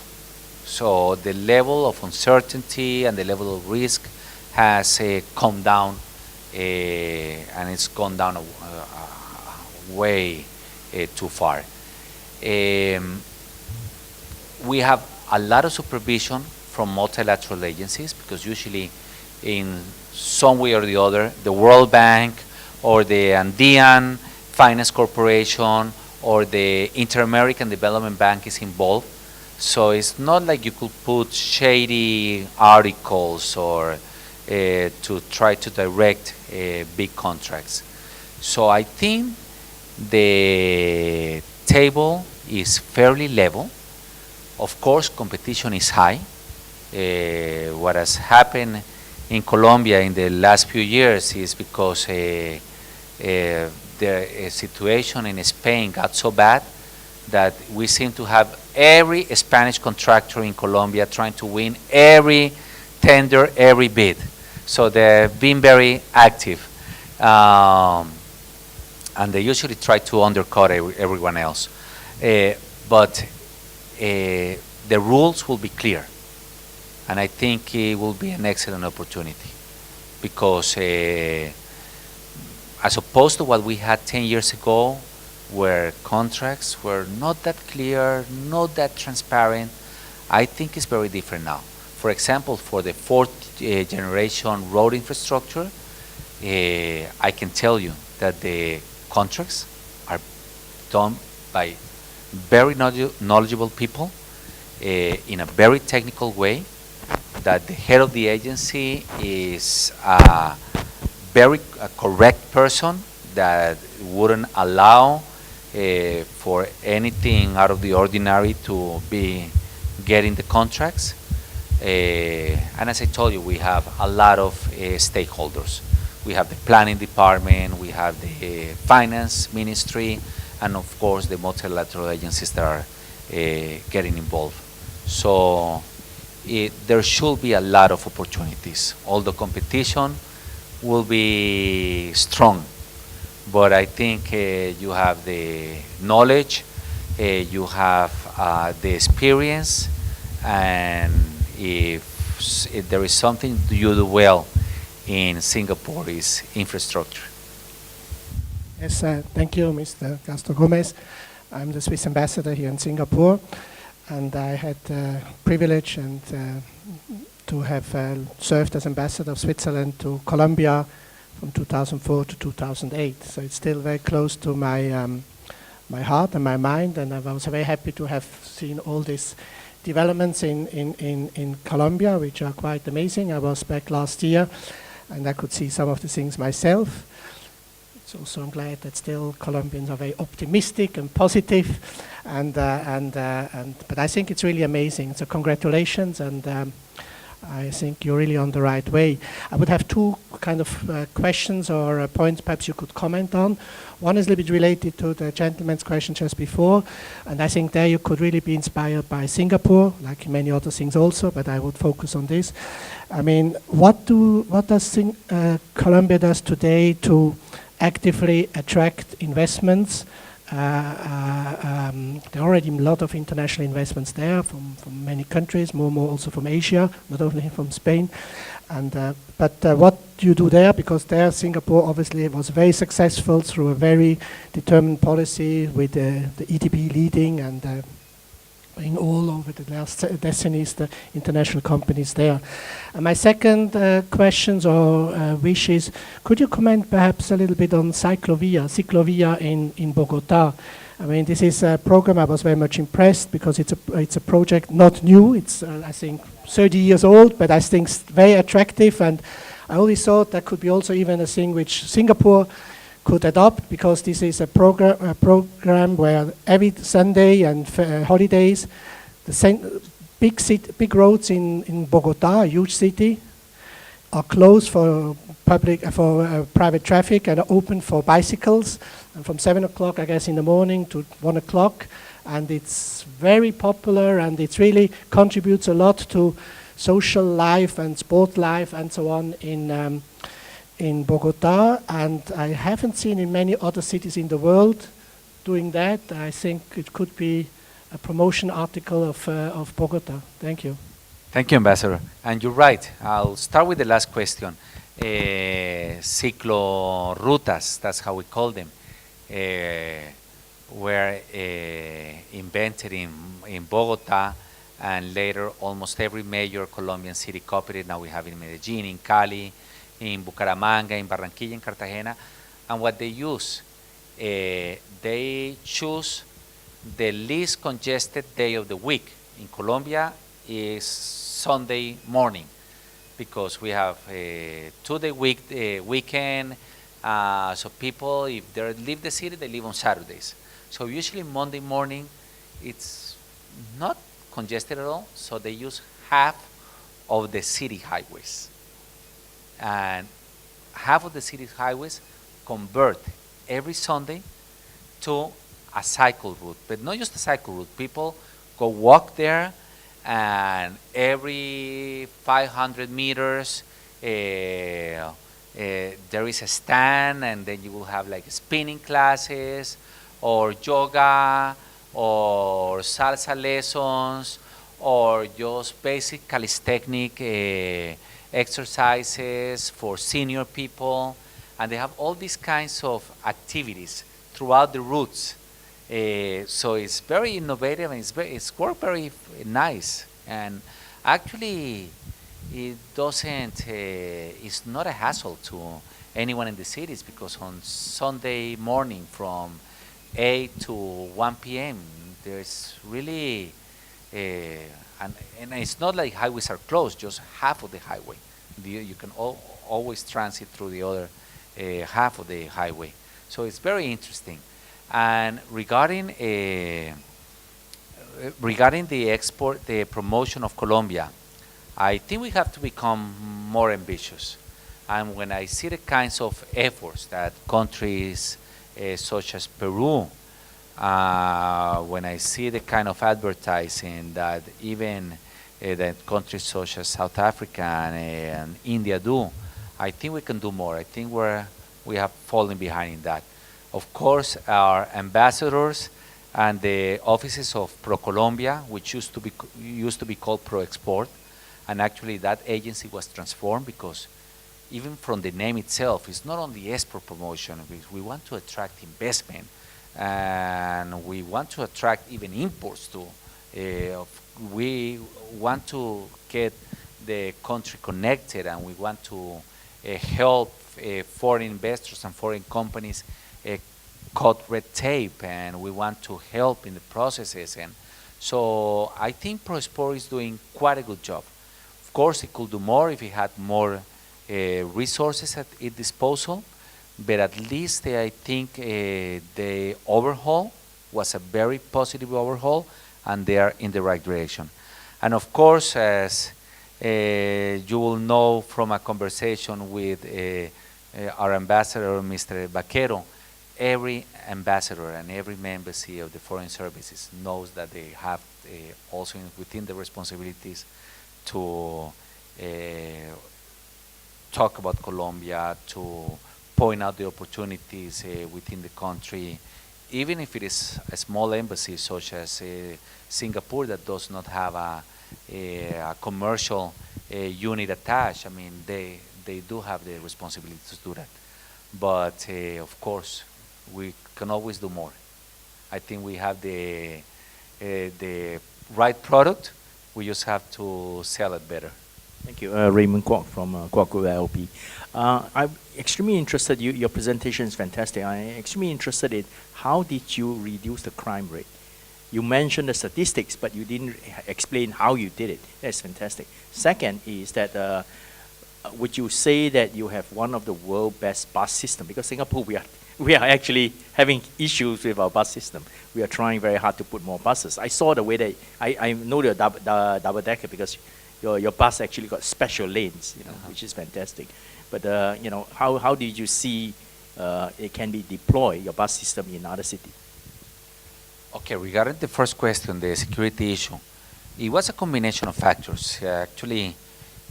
So the level of uncertainty and the level of risk has come down, and it's gone down way too far. We have a lot of supervision from multilateral agencies because usually in some way or the other, the World Bank or the Andean Finance Corporation or the Inter-American Development Bank is involved. So it's not like you could put shady articles or to try to direct big contracts. So I think the table is fairly level. Of course, competition is high. What has happened in Colombia in the last few years is because the situation in Spain got so bad that we seem to have every Spanish contractor in Colombia trying to win every tender, every bid. So they've been very active. Um, and they usually try to undercut everyone else. But the rules will be clear, and I think it will be an excellent opportunity because as opposed to what we had 10 years ago, where contracts were not that clear, not that transparent, I think it's very different now. For example, for the fourth generation road infrastructure, I can tell you that the contracts are done by very knowledgeable people in a very technical way, that the head of the agency is a very correct person that wouldn't allow for anything out of the ordinary to be getting the contracts. And as I told you, we have a lot of stakeholders. We have the planning department, we have the finance ministry, and of course the multilateral agencies that are getting involved. So there should be a lot of opportunities. Although competition will be strong, but I think you have the knowledge, you have the experience, and if there is something you do well in Singapore is infrastructure. Yes, thank you, Mr. Castro-Gomez. I'm the Swiss ambassador here in Singapore, and I had the privilege and to have served as ambassador of Switzerland to Colombia from 2004 to 2008. So it's still very close to my my heart and my mind, and I was very happy to have seen all these developments in Colombia, which are quite amazing. I was back last year, and I could see some of the things myself. So I'm glad that still Colombians are very optimistic and positive, but I think it's really amazing. So congratulations, and I think you're really on the right way. I would have two kind of questions or points perhaps you could comment on. One is a little bit related to the gentleman's question just before, and I think there you could really be inspired by Singapore, like many other things also, but I would focus on this. I mean, what does Colombia does today to actively attract investments? There are already a lot of international investments there from many countries, more also from Asia, not only from Spain. And but what do you do there? Because there Singapore obviously was very successful through a very determined policy with the EDB leading and in all over the last decades, the international companies there. And my second questions or wish is, could you comment perhaps a little bit on Ciclovia in Bogotá? I mean, this is a program I was very much impressed because it's a project not new. It's I think 30 years old, but I think very attractive. And I always thought that could be also even a thing which Singapore could adopt, because this is a program where every Sunday and holidays, the big roads in Bogotá, a huge city, are closed for private traffic and are open for bicycles, and from 7 o'clock, I guess, in the morning to 1 o'clock, and it's very popular, and it really contributes a lot to social life and sport life and so on in Bogotá, and I haven't seen in many other cities in the world doing that. I think it could be a promotion article of Bogotá. Thank you. Thank you, Ambassador. And you're right. I'll start with the last question. Ciclorutas, that's how we call them, were invented in Bogotá, and later almost every major Colombian city copied it. Now we have in Medellín, in Cali, in Bucaramanga, in Barranquilla, in Cartagena. And what they use, they choose the least congested day of the week. In Colombia is Sunday morning, because we have 2-day weekend, so people, if they leave the city, they leave on Saturdays. So usually Monday morning, it's not congested at all, so they use half of the city highways. And half of the city highways convert every Sunday to a cycle route, but not just a cycle route. People go walk there, and every 500 meters there is a stand, and then you will have like spinning classes, or yoga, or salsa lessons, or just basic calisthenic exercises for senior people. And they have all these kinds of activities throughout the routes. So it's very innovative, and it's worked very nice. And actually, it doesn't, it's not a hassle to anyone in the cities, because on Sunday morning from 8 to 1 p.m., there's really, and it's not like highways are closed, just half of the highway. You can always transit through the other half of the highway. So it's very interesting. And regarding the promotion of Colombia, I think we have to become more ambitious. And when I see the kinds of efforts that countries such as Peru, when I see the kind of advertising that even that countries such as South Africa and India do, I think we can do more. I think we have fallen behind in that. Of course, our ambassadors and the offices of ProColombia, which used to be called ProExport, and actually that agency was transformed, because even from the name itself, it's not only export promotion. We want to attract investment, and we want to attract even imports too. We want to get the country connected, and we want to help foreign investors and foreign companies cut red tape, and we want to help in the processes. And so I think ProExport is doing quite a good job. Of course, it could do more if it had more resources at its disposal, but at least I think the overhaul was a very positive overhaul, and they are in the right direction. And of course, as you will know from a conversation with our ambassador, Mr. Vaquero, every ambassador and every embassy of the foreign services knows that they have also within the responsibilities to talk about Colombia, to point out the opportunities within the country, even if it is a small embassy such as Singapore that does not have a commercial unit attached. I mean, they do have the responsibility to do that. But of course, we can always do more. I think we have the right product. We just have to sell it better. Thank you. Raymond Kwok from Kwok Group LP. I'm extremely interested, your presentation is fantastic. I'm extremely interested in how did you reduce the crime rate? You mentioned the statistics, but you didn't explain how you did it. That's fantastic. Second is that, would you say that you have one of the world's best bus system? Because Singapore, we are actually having issues with our bus system. We are trying very hard to put more buses. I saw the way that, I know the double-decker because your bus actually got special lanes, which is fantastic. But how did you see it can be deployed, your bus system in other cities? Okay, regarding the first question, the security issue, it was a combination of factors. Actually,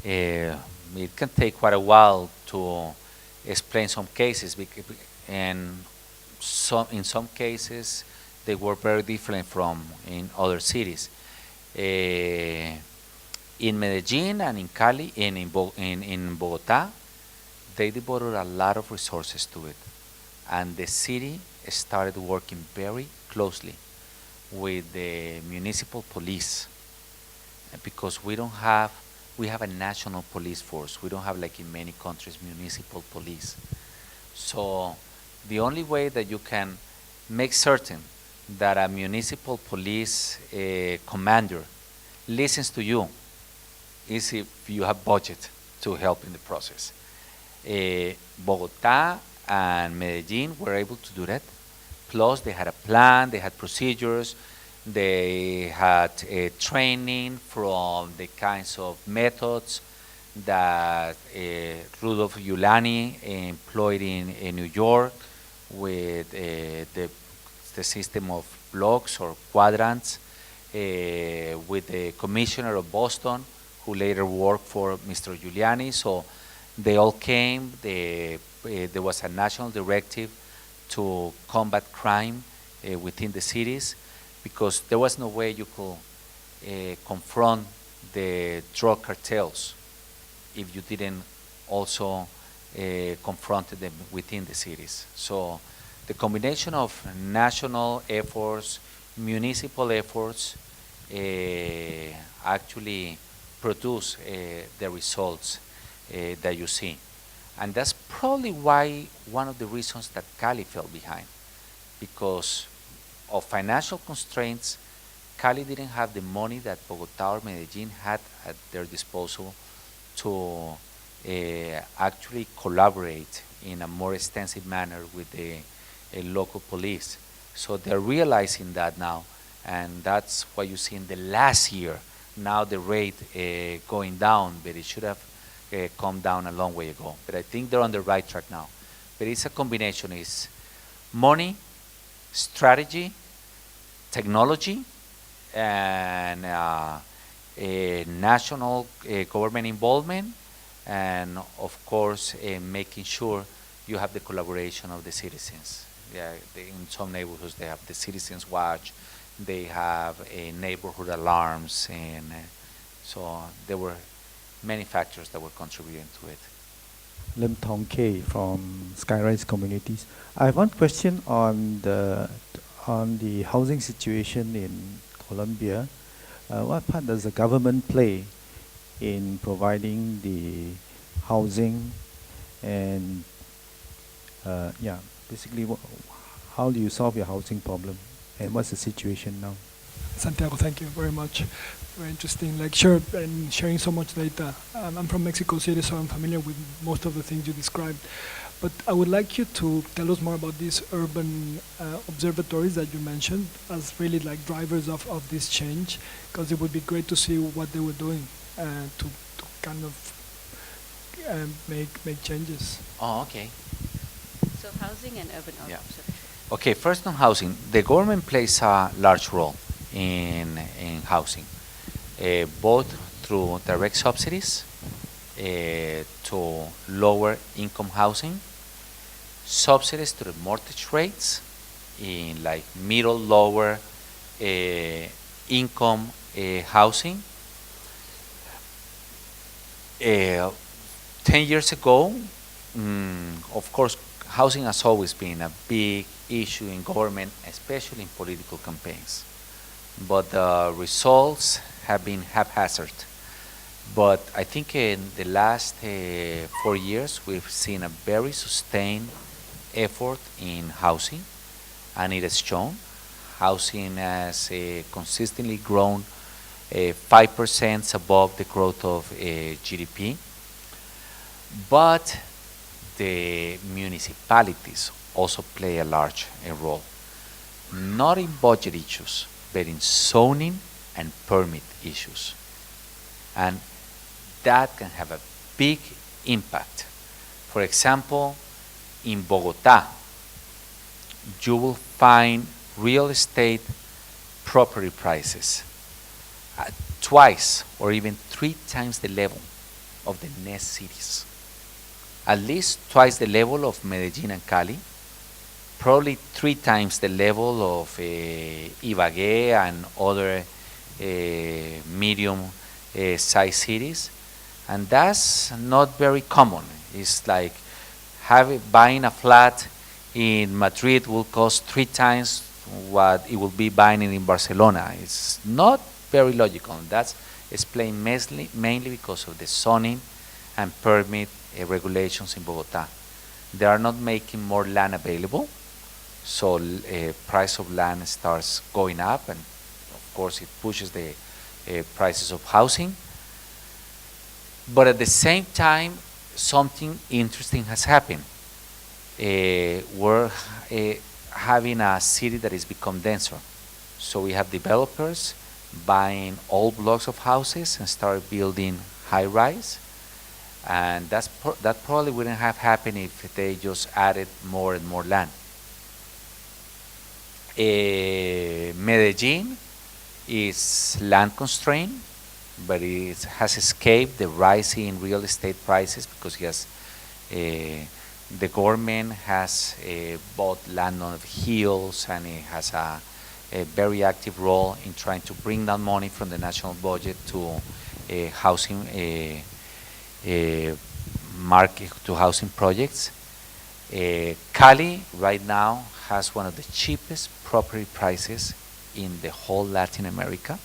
it can take quite a while to explain some cases, and in some cases they were very different from in other cities. In Medellín and in Cali, and in Bogotá, they devoted a lot of resources to it, and the city started working very closely with the municipal police, because we have a national police force. We don't have, like in many countries, municipal police. So the only way that you can make certain that a municipal police commander listens to you is if you have budget to help in the process. Bogotá and Medellín were able to do that. Plus, they had a plan, they had procedures, they had training from the kinds of methods that Rudolph Giuliani employed in New York with the system of blocks or quadrants, with the commissioner of Boston, who later worked for Mr. Giuliani. So They all came. There was a national directive to combat crime within the cities, because there was no way you could confront the drug cartels if you didn't also confront them within the cities. So the combination of national efforts, municipal efforts, actually produce the results that you see. And that's probably why one of the reasons that Cali fell behind, because of financial constraints. Cali didn't have the money that Bogotá or Medellín had at their disposal to actually collaborate in a more extensive manner with the local police. So they're realizing that now, and that's why you see in the last year now the rate going down, but it should have come down a long way ago. But I think they're on the right track now. But it's a combination: it's money, strategy, technology, and a national government involvement, and of course making sure you have the collaboration of the citizens. Yeah, in some neighborhoods they have the Citizens Watch, they have neighborhood alarms, and so there were many factors that were contributing to it. Lim Tong K from Skyrise Communities. I have one question on the housing situation in Colombia. What part does the government play in providing the housing, and yeah, basically how do you solve your housing problem, and what's the situation now? Santiago, thank you very much. Very interesting lecture and sharing so much data. I'm from Mexico City, so I'm familiar with most of the things you described. But I would like you to tell us more about these urban observatories that you mentioned as really like drivers of this change, because it would be great to see what they were doing to kind of make changes. Oh, okay. So housing and urban Yeah. observatory. Okay, first on housing, the government plays a large role in housing, both through direct subsidies to lower income housing, subsidies to the mortgage rates in like middle, lower income housing. 10 years ago, of course, housing has always been a big issue in government, especially in political campaigns. But the results have been haphazard. But I think in the last 4 years, we've seen a very sustained effort in housing, and it has shown. Housing has consistently grown 5% above the growth of GDP. But the municipalities also play a large role, not in budget issues, but in zoning and permit issues. And that can have a big impact. For example, in Bogotá, you will find real estate property prices at twice or even 3 times the level of the next cities. At least twice the level of Medellín and Cali, probably 3 times the level of Ibagué and other medium size cities, and that's not very common. It's like buying a flat in Madrid will cost 3 times what it will be buying it in Barcelona. It's not very logical, and that's explained mainly because of the zoning and permit regulations in Bogotá. They are not making more land available, so price of land starts going up, and of course it pushes the prices of housing. But at the same time, something interesting has happened. We're having a city that has become denser. So we have developers buying old blocks of houses and start building high-rise. And that probably wouldn't have happened if they just added more and more land. Medellín is land constrained, but it has escaped the rise in real estate prices because he has, the government has bought land on the hills, and it has a very active role in trying to bring that money from the national budget to housing market, to housing projects. Cali right now has one of the cheapest property prices in the whole Latin America.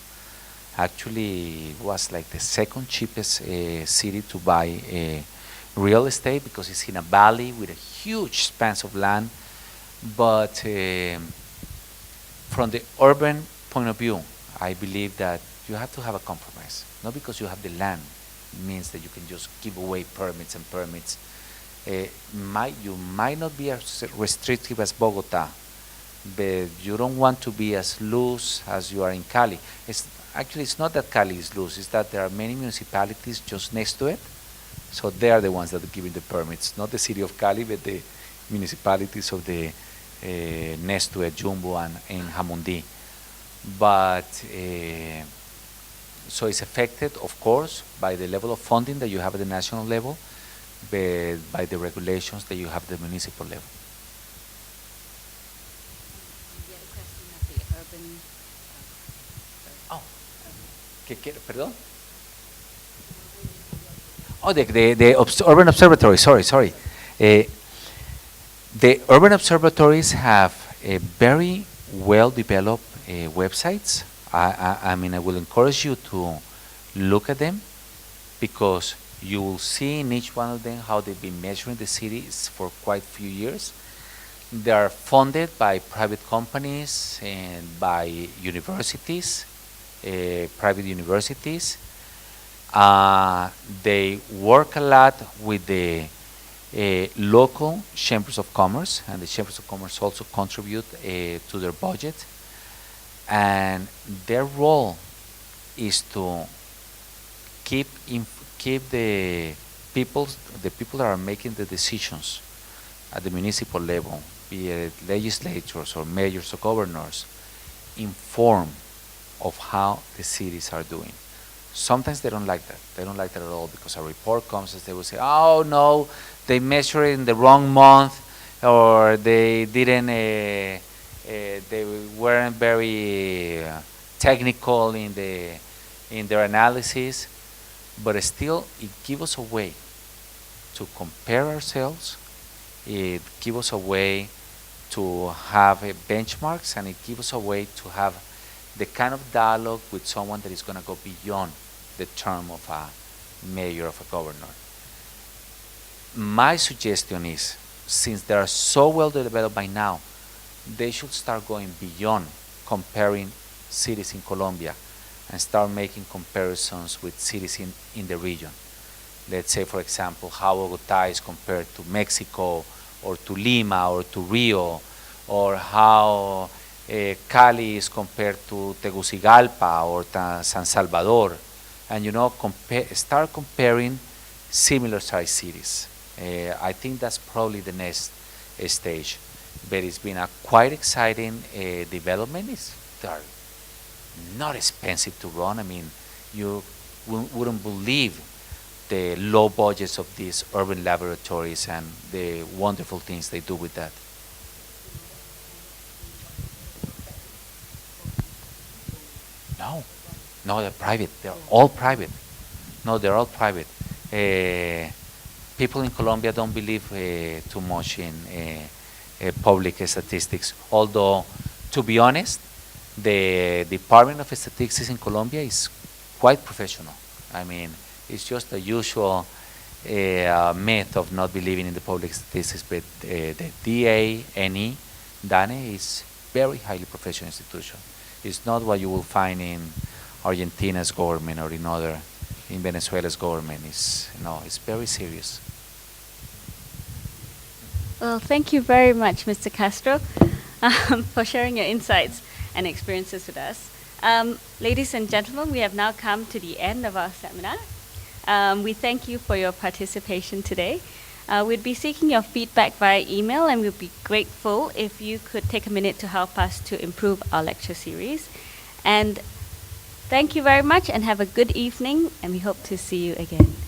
Actually, it was like the second cheapest city to buy real estate because it's in a valley with a huge expanse of land. But from the urban point of view, I believe that you have to have a compromise. Not because you have the land means that you can just give away permits and permits. You might not be as restrictive as Bogotá, but you don't want to be as loose as you are in Cali. It's not that Cali is loose, it's that there are many municipalities just next to it. So they are the ones that are giving the permits, not the city of Cali, but the municipalities of the next to it, Jumbo and Jamundí. But so it's affected, of course, by the level of funding that you have at the national level, but by the regulations that you have at the municipal level. The other question of the urban. Perdón? Oh, the urban observatory. Sorry. The urban observatories have a very well-developed websites. I mean, I will encourage you to look at them because you will see in each one of them how they've been measuring the cities for quite a few years. They are funded by private companies and by universities, private universities. They work a lot with the local chambers of commerce, and the chambers of commerce also contribute to their budget. And their role is to keep the people that are making the decisions at the municipal level, be it legislators or mayors or governors, informed of how the cities are doing. Sometimes they don't like that. They don't like that at all because a report comes and they will say, oh no, they measured it in the wrong month, or they didn't, they weren't very technical in their analysis. But still, it gives us a way to compare ourselves. It gives us a way to have benchmarks, and it gives us a way to have the kind of dialogue with someone that is going to go beyond the term of a mayor, of a governor. My suggestion is, since they are so well developed by now, they should start going beyond comparing cities in Colombia and start making comparisons with cities in the region. Let's say, for example, how Bogotá is compared to Mexico, or to Lima, or to Rio, or how Cali is compared to Tegucigalpa or San Salvador, and start comparing similar sized cities. I think that's probably the next stage. But it's been a quite exciting development. They're not expensive to run. I mean, you wouldn't believe the low budgets of these urban laboratories and the wonderful things they do with that. No, they're private. They're all private. No, they're all private. People in Colombia don't believe too much in public statistics. Although, to be honest, the Department of Statistics in Colombia is quite professional. I mean, it's just the usual myth of not believing in the public statistics, but the DANE is very highly professional institution. It's not what you will find in Argentina's government or in Venezuela's government. It's very serious. Well, thank you very much, Mr. Castro, for sharing your insights and experiences with us. Ladies and gentlemen, we have now come to the end of our seminar. We thank you for your participation today. We'd be seeking your feedback via email, and we'd be grateful if you could take a minute to help us to improve our lecture series. And Thank you very much and have a good evening, and we hope to see you again.